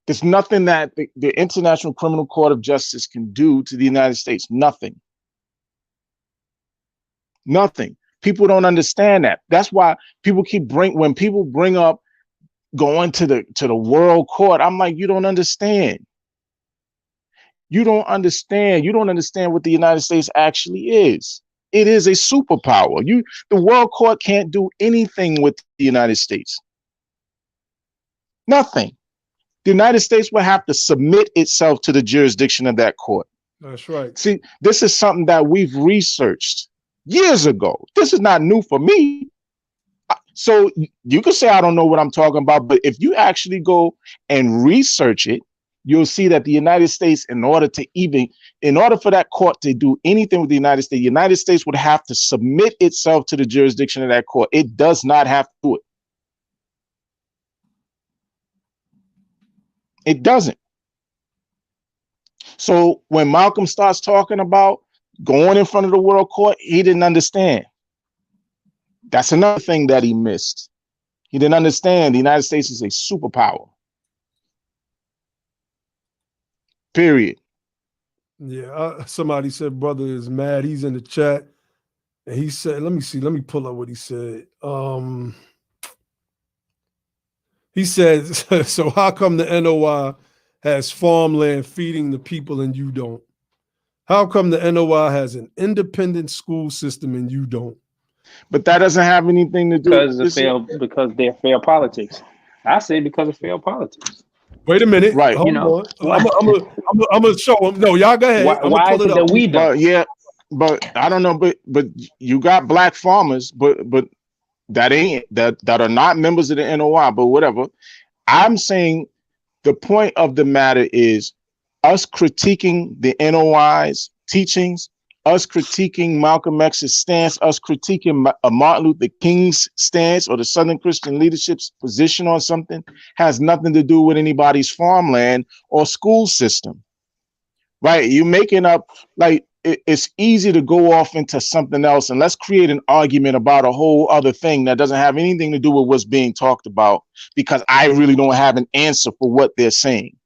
There's nothing that the International Criminal Court of Justice can do to the United States. Nothing. Nothing. People don't understand that. That's why people when people bring up going to the world court, I'm like, you don't understand. You don't understand. You don't understand what the United States actually is. It is a superpower. The world court can't do anything with the United States. Nothing. The United States will have to submit itself to the jurisdiction of that court. That's right. See, this is something that we've researched years ago. This is not new for me. So you can say I don't know what I'm talking about, but if you actually go and research it, you'll see that the United States, in order for that court to do anything with the United States would have to submit itself to the jurisdiction of that court. It does not have to do it. It doesn't. So when Malcolm starts talking about going in front of the world court, he didn't understand. That's another thing that he missed. He didn't understand the United States is a superpower. Period. Yeah, somebody said brother is mad. He's in the chat. And he said, let me pull up what he said. He said, so how come the NOI has farmland feeding the people and you don't? How come the NOI has an independent school system and you don't? But that doesn't have anything to do because they're failed politics. I say because of failed politics. Wait a minute. Right. Hold on. I'm gonna show him. No, y'all go ahead. Why is it that we don't? But I don't know. But you got black farmers, but that are not members of the NOI. But whatever. I'm saying the point of the matter is us critiquing the NOI's teachings, us critiquing Malcolm X's stance, us critiquing Martin Luther King's stance or the Southern Christian leadership's position on something has nothing to do with anybody's farmland or school system, right? You're making up, like, it's easy to go off into something else and let's create an argument about a whole other thing that doesn't have anything to do with what's being talked about because I really don't have an answer for what they're saying.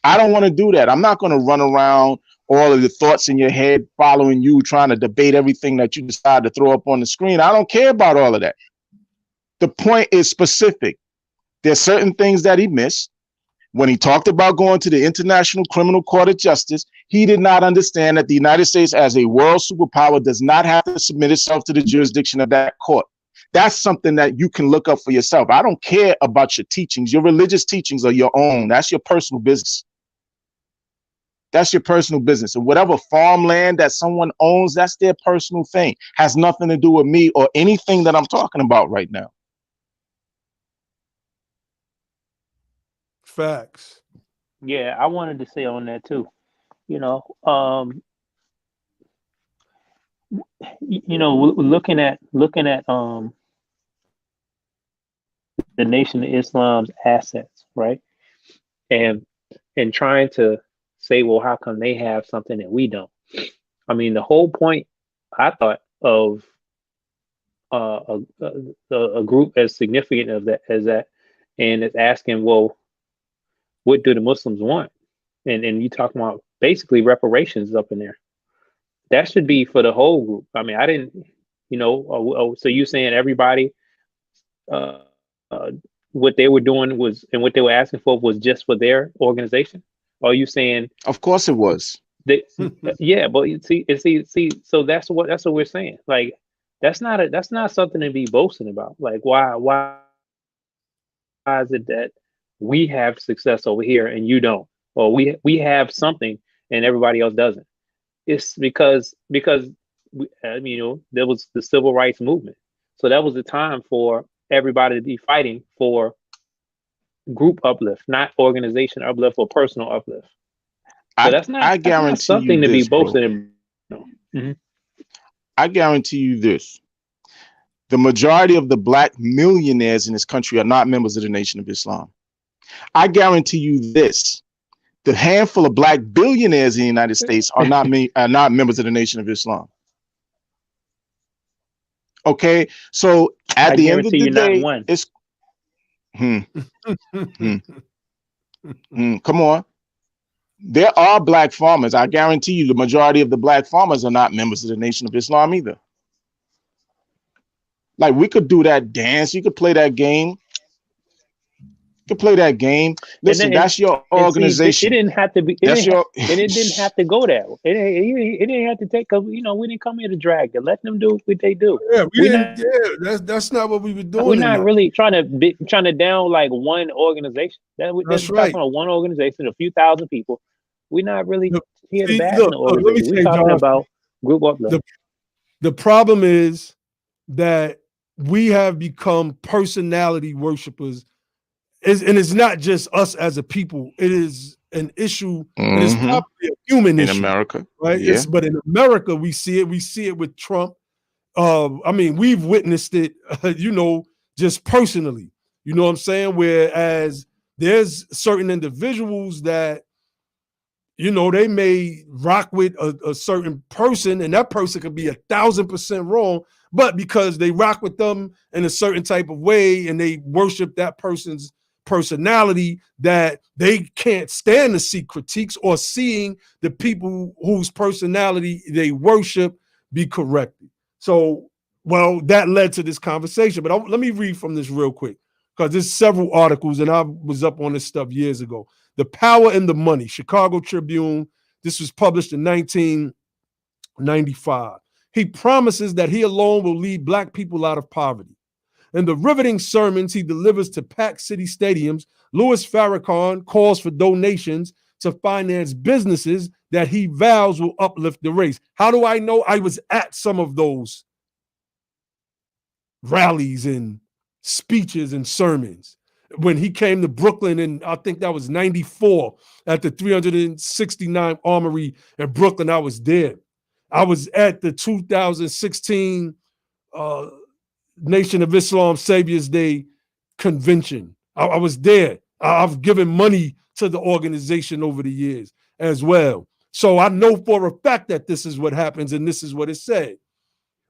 I don't want to do that. I'm not going to run around all of the thoughts in your head following you, trying to debate everything that you decide to throw up on the screen. I don't care about all of that. The point is specific. There's certain things that he missed. When he talked about going to the International Criminal Court of Justice, he did not understand that the United States as a world superpower does not have to submit itself to the jurisdiction of that court. That's something that you can look up for yourself. I don't care about your teachings. Your religious teachings are your own. That's your personal business. That's your personal business. And whatever farmland that someone owns, that's their personal thing. Has nothing to do with me or anything that I'm talking about right now. Facts. Yeah, I wanted to say on that too. Looking at the Nation of Islam's assets, right? And trying to say, well, how come they have something that we don't? I mean, the whole point, I thought, of a group as significant as that, and it's asking, well, what do the Muslims want? And you talking about basically reparations up in there. That should be for the whole group. I mean, I didn't, so you saying everybody, uh, uh, what they were doing was, and what they were asking for was just for their organization? Or are you saying, Of course it was. yeah, but you see, so that's what we're saying. Like, that's not something to be boasting about. Like, why is it that we have success over here and you don't, or we have something and everybody else doesn't? It's because there was the civil rights movement, so that was the time for everybody to be fighting for group uplift, not organization uplift or personal uplift. So that's not something to be boasted in. Mhm. I guarantee you this. The majority of the black millionaires in this country are not members of the Nation of Islam. I guarantee you this. The handful of black billionaires in the United States are not members of the Nation of Islam. Okay, so at the end of the day, it's come on. There are black farmers. I guarantee you the majority of the black farmers are not members of the Nation of Islam either. Like, we could do that dance. You could play that game. You could play that game. Listen, that's your organization. It didn't have to be. It didn't have to go that way. It didn't have to take. Cause we didn't come here to drag it. Let them do what they do. Yeah, that's not what we were doing. We're not really trying to down like one organization. That's right. Talking about one organization, a few thousand people. We're not really here to bash no organization. We're talking about group uplift. The problem is that we have become personality worshipers. And it's not just us as a people. It is an issue. It is probably a human issue in America, right? Yeah. But in America, we see it. We see it with Trump. I mean, we've witnessed it, just personally. You know what I'm saying? Whereas there's certain individuals that, they may rock with a certain person, and that person could be 1,000% wrong, but because they rock with them in a certain type of way and they worship that person's personality, that they can't stand to see critiques or seeing the people whose personality they worship be corrected. So, that led to this conversation. But let me read from this real quick, because there's several articles, and I was up on this stuff years ago. The Power and the Money, Chicago Tribune. This was published in 1995. He promises that he alone will lead black people out of poverty. In the riveting sermons he delivers to packed city stadiums, Louis Farrakhan calls for donations to finance businesses that he vows will uplift the race. How do I know? I was at some of those rallies and speeches and sermons. When he came to Brooklyn, and I think that was 94, at the 369 Armory in Brooklyn, I was there. I was at the 2016 Nation of Islam Saviors Day convention. I was there. I've given money to the organization over the years as well. So I know for a fact that this is what happens, and this is what it said.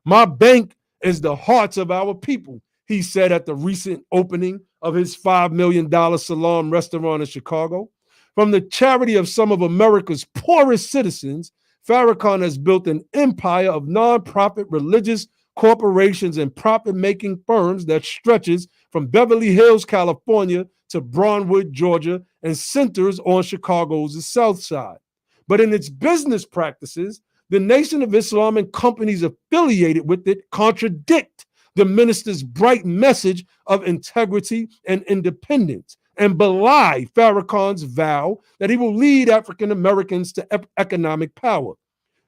My bank is the hearts of our people, he said at the recent opening of his $5 million Salam restaurant in Chicago. From the charity of some of America's poorest citizens, Farrakhan has built an empire of nonprofit religious corporations and profit-making firms that stretches from Beverly Hills, California to Brownwood, Georgia, and centers on Chicago's South Side. But in its business practices, the Nation of Islam and companies affiliated with it contradict the minister's bright message of integrity and independence and belie Farrakhan's vow that he will lead African Americans to economic power.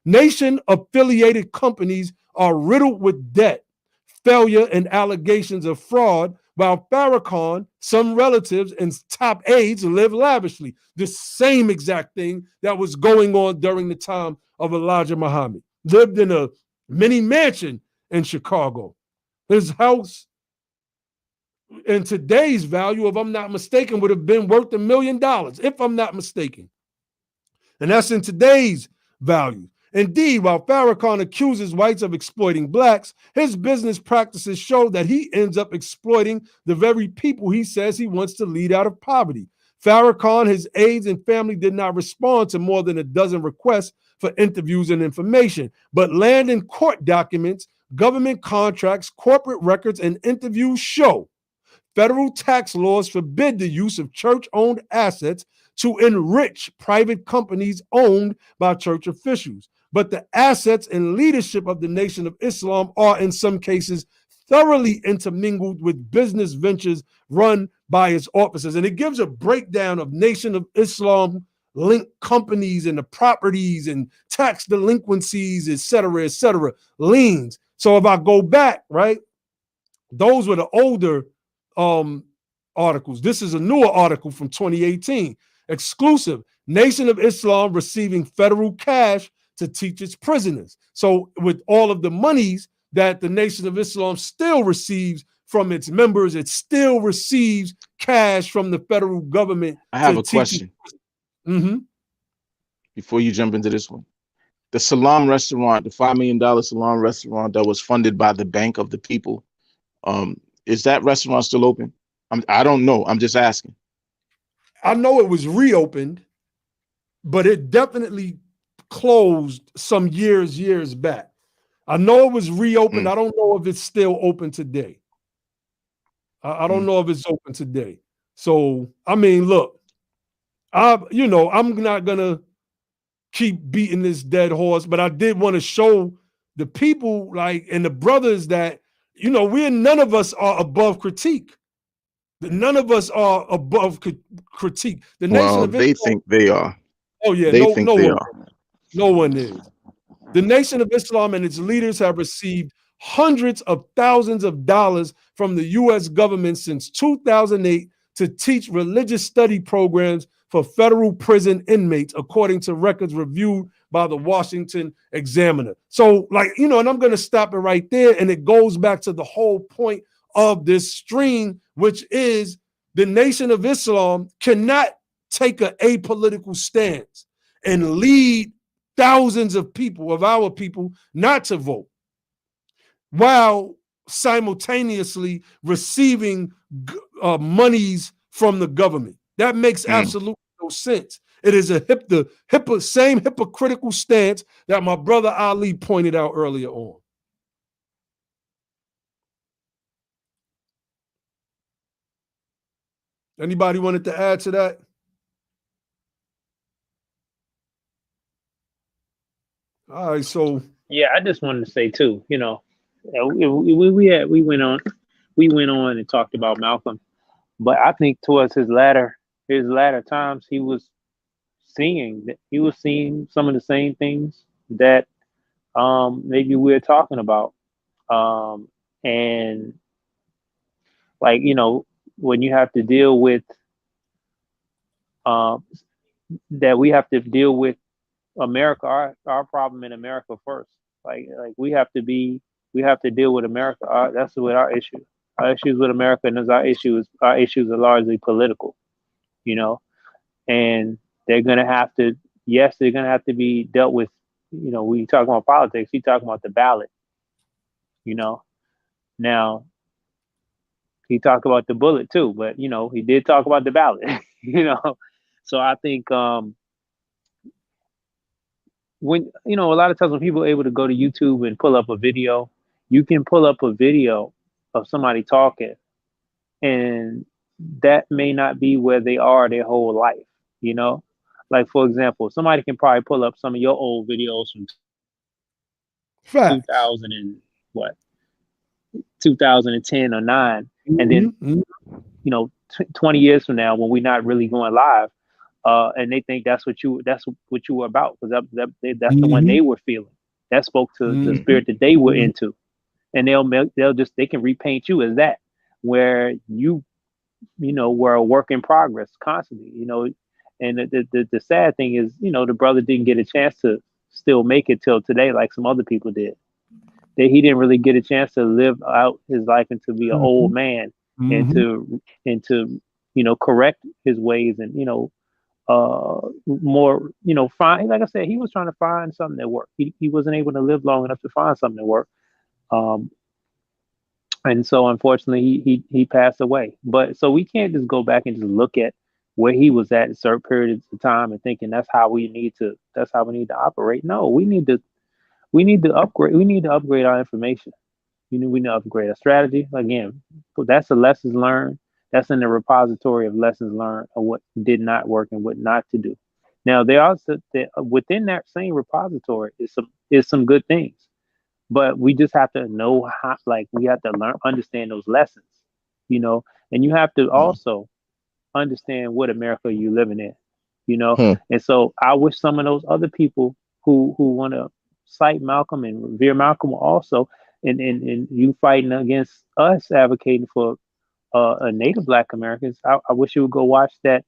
Nation-affiliated companies are riddled with debt, failure, and allegations of fraud, while Farrakhan, some relatives, and top aides live lavishly. The same exact thing that was going on during the time of Elijah Muhammad. Lived in a mini mansion in Chicago. His house, in today's value, if I'm not mistaken, would have been worth $1 million, if I'm not mistaken. And that's in today's values. Indeed, while Farrakhan accuses whites of exploiting blacks, his business practices show that he ends up exploiting the very people he says he wants to lead out of poverty. Farrakhan, his aides, and family did not respond to more than a dozen requests for interviews and information, but land and court documents, government contracts, corporate records, and interviews show federal tax laws forbid the use of church-owned assets to enrich private companies owned by church officials. But the assets and leadership of the Nation of Islam are, in some cases, thoroughly intermingled with business ventures run by its officers. And it gives a breakdown of Nation of Islam linked companies and the properties and tax delinquencies, et cetera, liens. So if I go back, right, those were the older articles. This is a newer article from 2018. Exclusive. Nation of Islam receiving federal cash to teach its prisoners. So with all of the monies that the Nation of Islam still receives from its members, it still receives cash from the federal government. I have a question. Before you jump into this one. The Salam restaurant, the $5 million Salam restaurant that was funded by the Bank of the People, is that restaurant still open? I don't know. I'm just asking. I know it was reopened, but it definitely closed some years back. I know it was reopened. I don't know if it's still open today. I don't know if it's open today. So, I mean, look, I'm not going to keep beating this dead horse, but I did want to show the people and the brothers that, none of us are above critique. None of us are above critique. The Nation of they Islam, think they are. Oh yeah, they think they are. No one is. The Nation of Islam and its leaders have received hundreds of thousands of dollars from the U.S. government since 2008 to teach religious study programs for federal prison inmates, according to records reviewed by the Washington Examiner. So, and I'm going to stop it right there. And it goes back to the whole point of this stream, which is the Nation of Islam cannot take an apolitical stance and lead thousands of people, of our people, not to vote, while simultaneously receiving monies from the government. That makes absolutely no sense. It is the same hypocritical stance that my brother Ali pointed out earlier on. Anybody wanted to add to that? All right, so yeah, I just wanted to say too, we went on and talked about Malcolm, but I think towards his latter times, he was seeing some of the same things that maybe we're talking about, and when you have to deal with that, we have to deal with America, our problem in America first. We have to deal with America. That's what our issue. Our issues with America, and our issues are largely political, and they're gonna have to be dealt with. We talk about politics. We talk about the ballot. Now he talked about the bullet too, but he did talk about the ballot. So I think when a lot of times when people are able to go to YouTube and pull up a video, you can pull up a video of somebody talking, and that may not be where they are their whole life. Like, for example, somebody can probably pull up some of your old videos from 2000 and 2010 or 9, and then 20 years from now when we're not really going live, and they think that's what you were about, because that's the one they were feeling. That spoke to the spirit that they were into, and they can repaint you as that, where you were a work in progress constantly. And the sad thing is, the brother didn't get a chance to still make it till today, like some other people did. That he didn't really get a chance to live out his life and to be an old man, and to correct his ways, and more, you know, find, like I said, he was trying to find something that worked. He wasn't able to live long enough to find something that worked. And so unfortunately he passed away. But so we can't just go back and just look at where he was at certain periods of time and thinking that's how we need to operate. No, we need to upgrade our information. We need to upgrade our strategy. Again, that's the lessons learned. That's in the repository of lessons learned of what did not work and what not to do. Now there also within that same repository is some good things. But we just have to know how, like, we have to understand those lessons, you know, and you have to also understand what America you're living in, you know. And so I wish some of those other people who want to cite Malcolm and revere Malcolm also, and you fighting against us advocating for Native Black Americans. I wish you would go watch that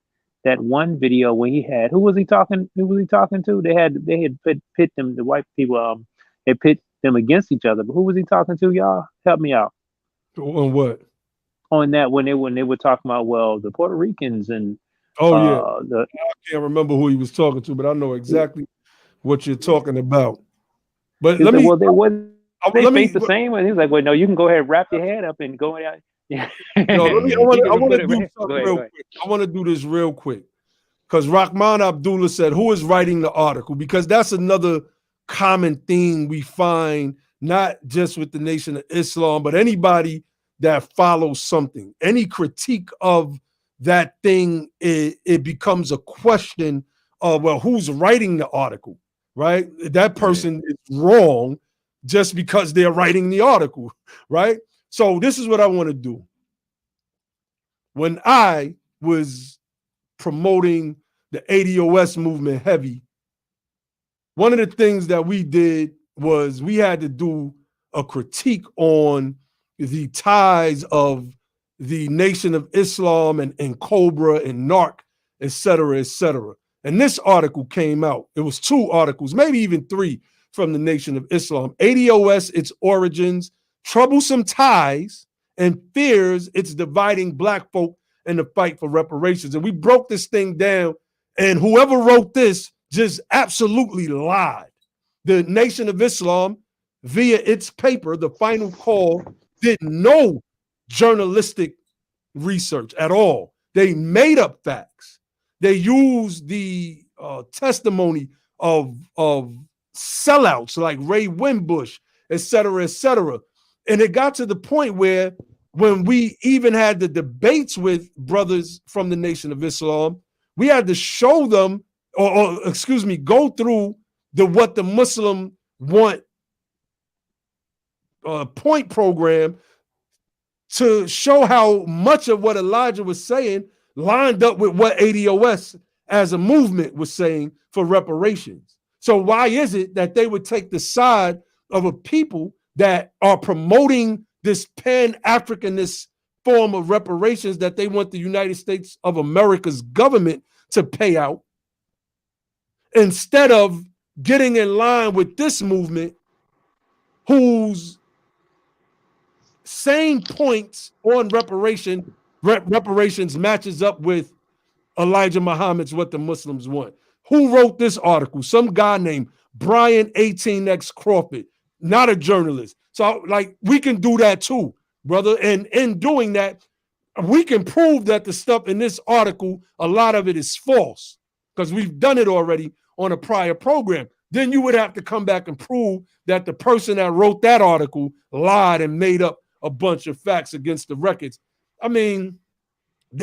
one video when he had, who was he talking to? They had pit them, the white people, they pit them against each other. But who was he talking to, y'all? Help me out. On what? On that, when they were talking about, well, the Puerto Ricans and I can't remember who he was talking to, but I know exactly what you're talking about. But let me. Well, they face the same. And he was like, well, no, you can go ahead and wrap your head up and go out. Yeah. No, I want to do something real quick. I want to do this real quick because Rahman Abdullah said, who is writing the article? Because that's another common theme we find, not just with the Nation of Islam, but anybody that follows something. Any critique of that thing, it becomes a question of, well, who's writing the article, right? That person is wrong just because they're writing the article, right? So this is what I want to do. When I was promoting the ADOS movement heavy, one of the things that we did was we had to do a critique on the ties of the Nation of Islam and Cobra and NARC, et cetera, et cetera. And this article came out. It was 2 articles, maybe even 3 from the Nation of Islam. ADOS, its origins, troublesome ties, and fears it's dividing Black folk in the fight for reparations. And we broke this thing down, and whoever wrote this just absolutely lied. The Nation of Islam, via its paper, The Final Call, did no journalistic research at all. They made up facts. They used the testimony of sellouts like Ray Winbush, et cetera, et cetera. And it got to the point where when we even had the debates with brothers from the Nation of Islam, we had to show them, go through what the Muslim want point program to show how much of what Elijah was saying lined up with what ADOS as a movement was saying for reparations. So why is it that they would take the side of a people that are promoting this pan-Africanist form of reparations that they want the United States of America's government to pay out, instead of getting in line with this movement whose same points on reparations matches up with Elijah Muhammad's What the Muslims Want? Who wrote this article? Some guy named Brian 18X Crawford, not a journalist. So, like, we can do that too, brother. And in doing that, we can prove that the stuff in this article, a lot of it is false, because we've done it already on a prior program. Then you would have to come back and prove that the person that wrote that article lied and made up a bunch of facts against the records. I mean,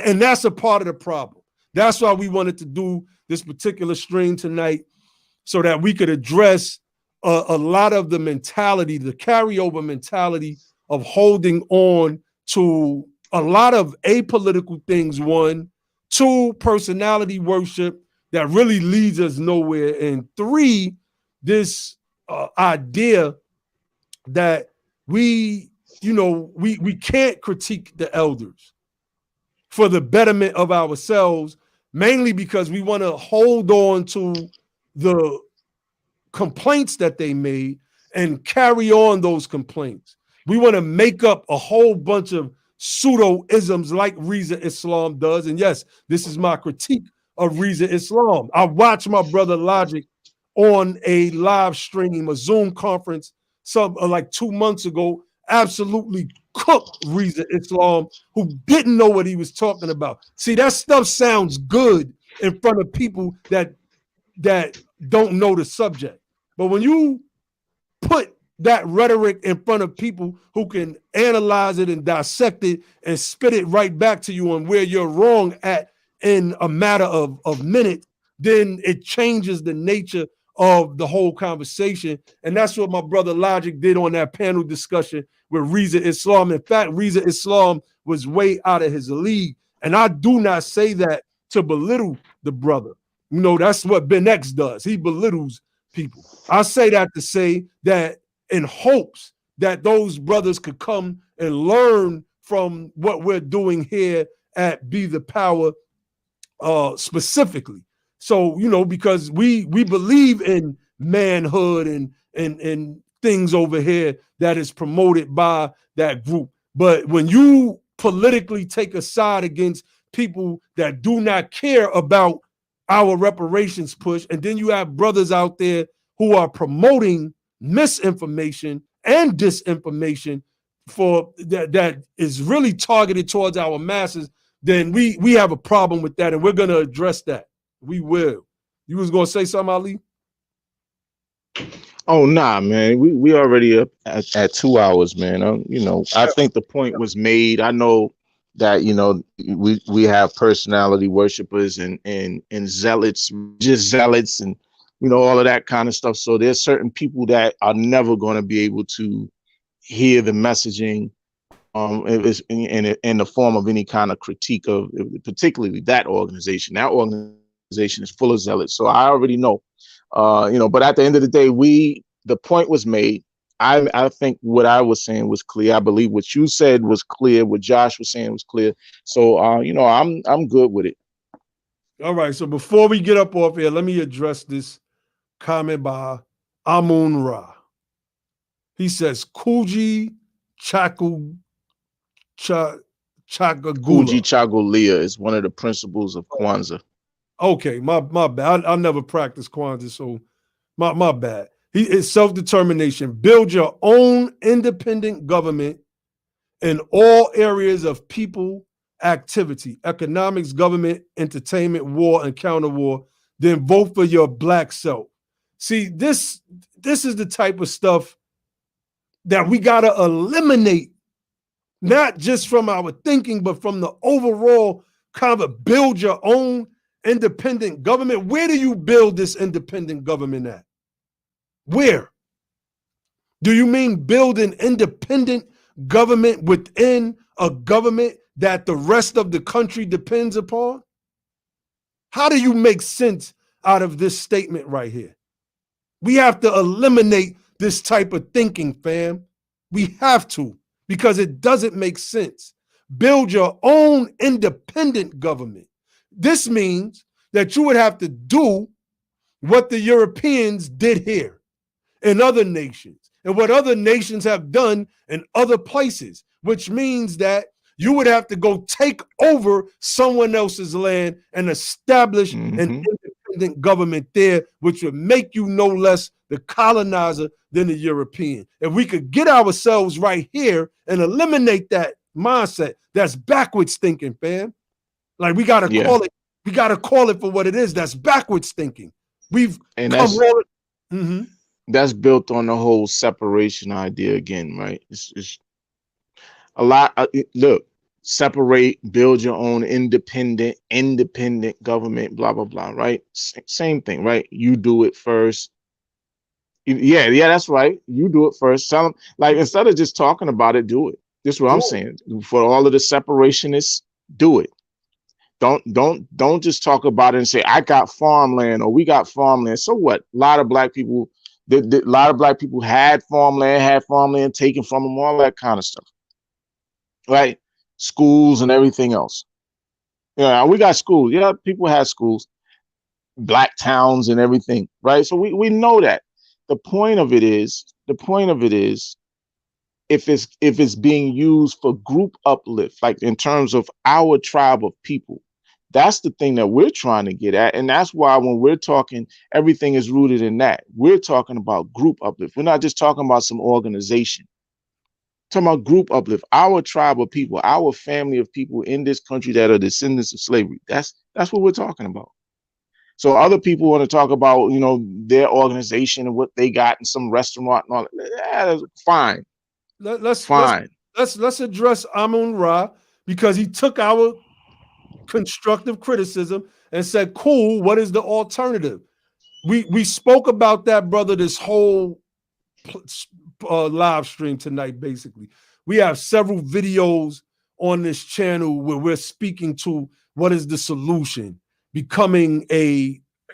and that's a part of the problem. That's why we wanted to do this particular stream tonight, so that we could address a lot of the mentality, the carryover mentality of holding on to a lot of apolitical things, 1, 2, personality worship that really leads us nowhere, and 3, this idea that we can't critique the elders for the betterment of ourselves, mainly because we want to hold on to the complaints that they made and carry on those complaints. We want to make up a whole bunch of pseudo-isms like Reza Islam does. And yes, this is my critique of Reason Islam. I watched my brother Logic on a live stream, a Zoom conference, like 2 months ago, absolutely cooked Reason Islam, who didn't know what he was talking about. See, that stuff sounds good in front of people that don't know the subject. But when you put that rhetoric in front of people who can analyze it and dissect it and spit it right back to you on where you're wrong at in a matter of minutes, then it changes the nature of the whole conversation. And that's what my brother Logic did on that panel discussion with Reason Islam. In fact, Reason Islam was way out of his league. And I do not say that to belittle the brother. You know, that's what Ben X does. He belittles people. I say that to say that in hopes that those brothers could come and learn from what we're doing here at Be the Power specifically. So, you know, because we believe in manhood and things over here that is promoted by that group. But when you politically take a side against people that do not care about our reparations push, and then you have brothers out there who are promoting misinformation and disinformation for that is really targeted towards our masses, then we have a problem with that, and we're going to address that. We will. You was going to say something, Ali? Oh nah, man. We already up at 2 hours, man. You know, I think the point was made. I know that, you know, we have personality worshipers and zealots, just zealots, and you know, all of that kind of stuff. So there's certain people that are never going to be able to hear the messaging in the form of any kind of critique of particularly that organization. That organization is full of zealots. So I already know. You know, but at the end of the day, the point was made. I think what I was saying was clear. I believe what you said was clear. What Josh was saying was clear. So, you know, I'm good with it. All right. So before we get up off here, let me address this comment by Amun Ra. He says, Kuji Chakagula. Kuji Chagulia is one of the principles of Kwanzaa. Okay, my bad. I never practiced Kwanzaa, so my bad. It's self-determination. Build your own independent government in all areas of people activity, economics, government, entertainment, war, and counter-war. Then vote for your black self. See, this is the type of stuff that we got to eliminate, not just from our thinking, but from the overall kind of build your own independent government. Where do you build this independent government at? Where? Do you mean build an independent government within a government that the rest of the country depends upon? How do you make sense out of this statement right here? We have to eliminate this type of thinking, fam. We have to, because it doesn't make sense. Build your own independent government. This means that you would have to do what the Europeans did here in other nations and what other nations have done in other places, which means that you would have to go take over someone else's land and establish an independent government there, which would make you no less the colonizer than the European. If we could get ourselves right here and eliminate that mindset, that's backwards thinking, fam. Like we gotta call it. We gotta call it for what it is. That's backwards thinking. That's built on the whole separation idea again, right? It's a lot. Look, separate, build your own independent government, blah blah blah, right? Same thing, right? You do it first. Yeah, that's right. You do it first. Tell them, like, instead of just talking about it, do it. This is what I'm saying. For all of the separationists, do it. Don't just talk about it and say, I got farmland or we got farmland. So what? A lot of black people had farmland taken from them, all that kind of stuff. Right? Schools and everything else. Yeah, we got schools. Yeah, people had schools, black towns and everything, right? So we know that. The point of it is, if it's being used for group uplift, like in terms of our tribe of people, That's the thing that we're trying to get at. And that's why when we're talking, everything is rooted in that. We're talking about group uplift. We're not just talking about some organization. We're talking about group uplift, our tribe of people, our family of people in this country that are descendants of slavery. That's what we're talking about. So other people want to talk about, you know, their organization and what they got in some restaurant and all that. Fine. Let's address Amun-Ra, because he took our constructive criticism and said, cool, what is the alternative? We spoke about that, brother, this whole live stream tonight. Basically, we have several videos on this channel where we're speaking to what is the solution, becoming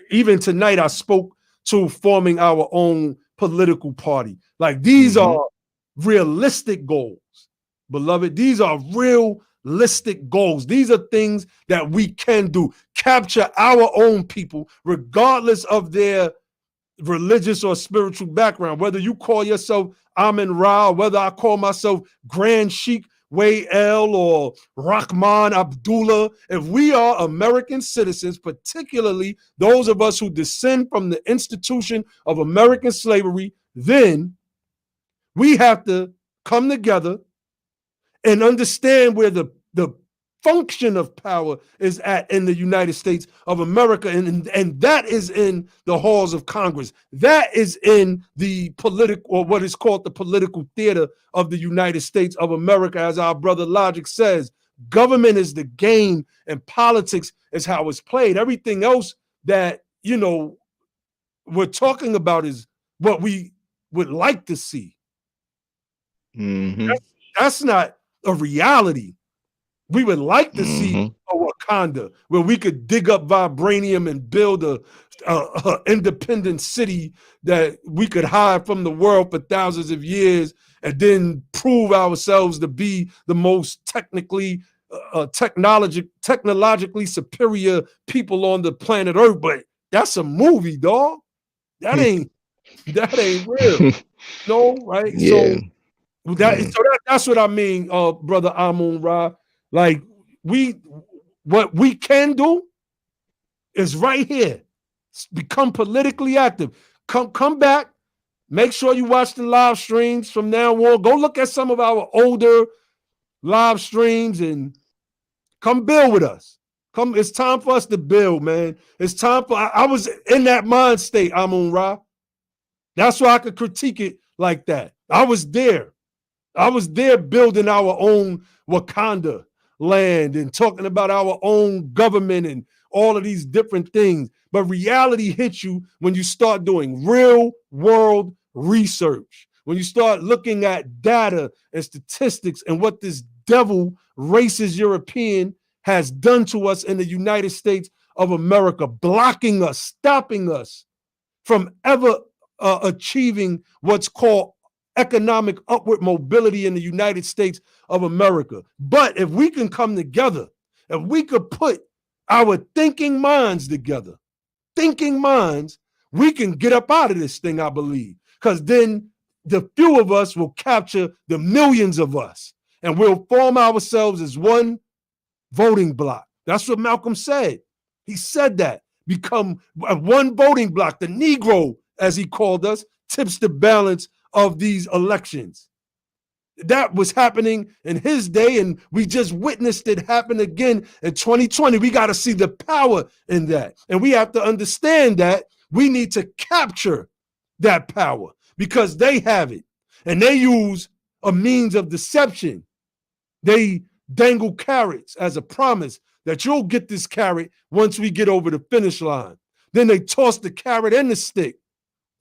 even tonight I spoke to forming our own political party. Like, these are realistic goals, beloved. These are realistic goals. These are things that we can do. Capture our own people, regardless of their religious or spiritual background. Whether you call yourself Amun-Ra, or whether I call myself Grand Sheikh Way-El or Rahman Abdullah, if we are American citizens, particularly those of us who descend from the institution of American slavery, then we have to come together and understand where the function of power is at in the United States of America. And that is in the halls of Congress. That is in the political, or what is called the political theater of the United States of America. As our brother Logic says, government is the game and politics is how it's played. Everything else that, you know, we're talking about is what we would like to see. That's not a reality. We would like to see a Wakanda where we could dig up vibranium and build a independent city that we could hide from the world for thousands of years, and then prove ourselves to be the most technologically superior people on the planet Earth. But that's a movie, dog. That ain't real. No, right? Yeah. So that's what I mean, brother Amun-Ra. Like, what we can do is right here. Become politically active. Come back. Make sure you watch the live streams from now on. Go look at some of our older live streams and come build with us. It's time for us to build, man. It's time for, I was in that mind state, Amun-Ra. That's why I could critique it like that. I was there building our own Wakanda land and talking about our own government and all of these different things. But reality hits you when you start doing real world research, when you start looking at data and statistics and what this devil racist European has done to us in the United States of America, blocking us, stopping us from ever achieving what's called economic upward mobility in the United States of America. But if we can come together, if we could put our thinking minds together, we can get up out of this thing, I believe. Because then the few of us will capture the millions of us, and we'll form ourselves as one voting block. That's what Malcolm said. He said that. Become one voting block. The Negro, as he called us, tips the balance of these elections. That was happening in his day, and we just witnessed it happen again in 2020. We got to see the power in that. And we have to understand that we need to capture that power because they have it. And they use a means of deception. They dangle carrots as a promise that you'll get this carrot once we get over the finish line. Then they toss the carrot and the stick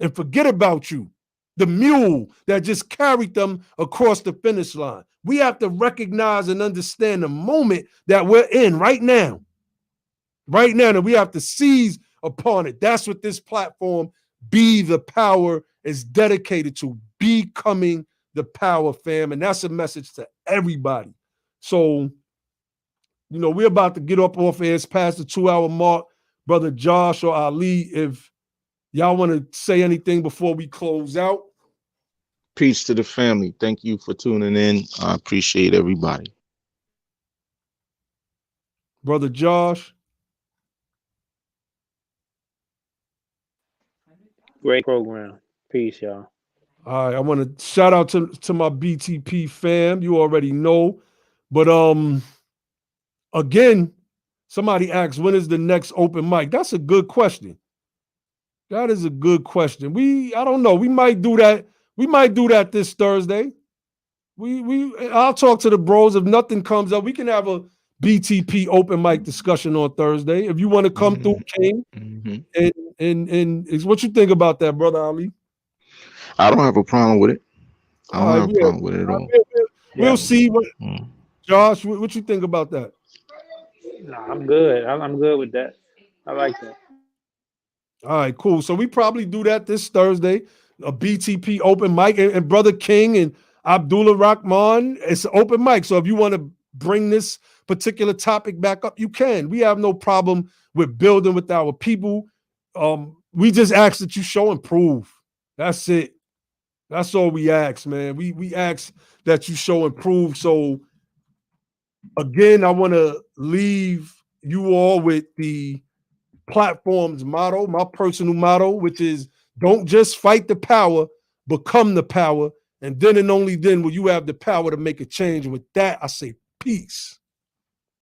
and forget about you, the mule that just carried them across the finish line. We have to recognize and understand the moment that we're in right now. Right now, and we have to seize upon it. That's what this platform, Be the Power, is dedicated to, becoming the power, fam. And that's a message to everybody. So, you know, we're about to get up off air. It's past the 2-hour mark. Brother Josh or Ali, if y'all want to say anything before we close out. Peace to the family. Thank you for tuning in. I appreciate everybody. Brother Josh. Great program. Peace, y'all. All right, I want to shout out to my BTP fam. You already know. But again, somebody asked, when is the next open mic? That's a good question. That is a good question. I don't know. We might do that. We might do that this Thursday. I'll talk to the bros. If nothing comes up, we can have a BTP open mic discussion on Thursday. If you want to come through, King, and what you think about that, brother Ali? I don't have a problem with it. I All don't right, have a problem with it at all. We'll see. Mm. Josh, what you think about that? Nah, I'm good. I'm good with that. I like that. All right, cool. So we probably do that this Thursday, a BTP open mic, and Brother King and Abdullah Rahman. It's an open mic. So if you want to bring this particular topic back up, you can. We have no problem with building with our people. We just ask that you show and prove. That's it. That's all we ask, man. We ask that you show and prove. So again, I want to leave you all with the platform's motto, my personal motto, which is don't just fight the power, become the power. And then and only then will you have the power to make a change. And with that, I say peace.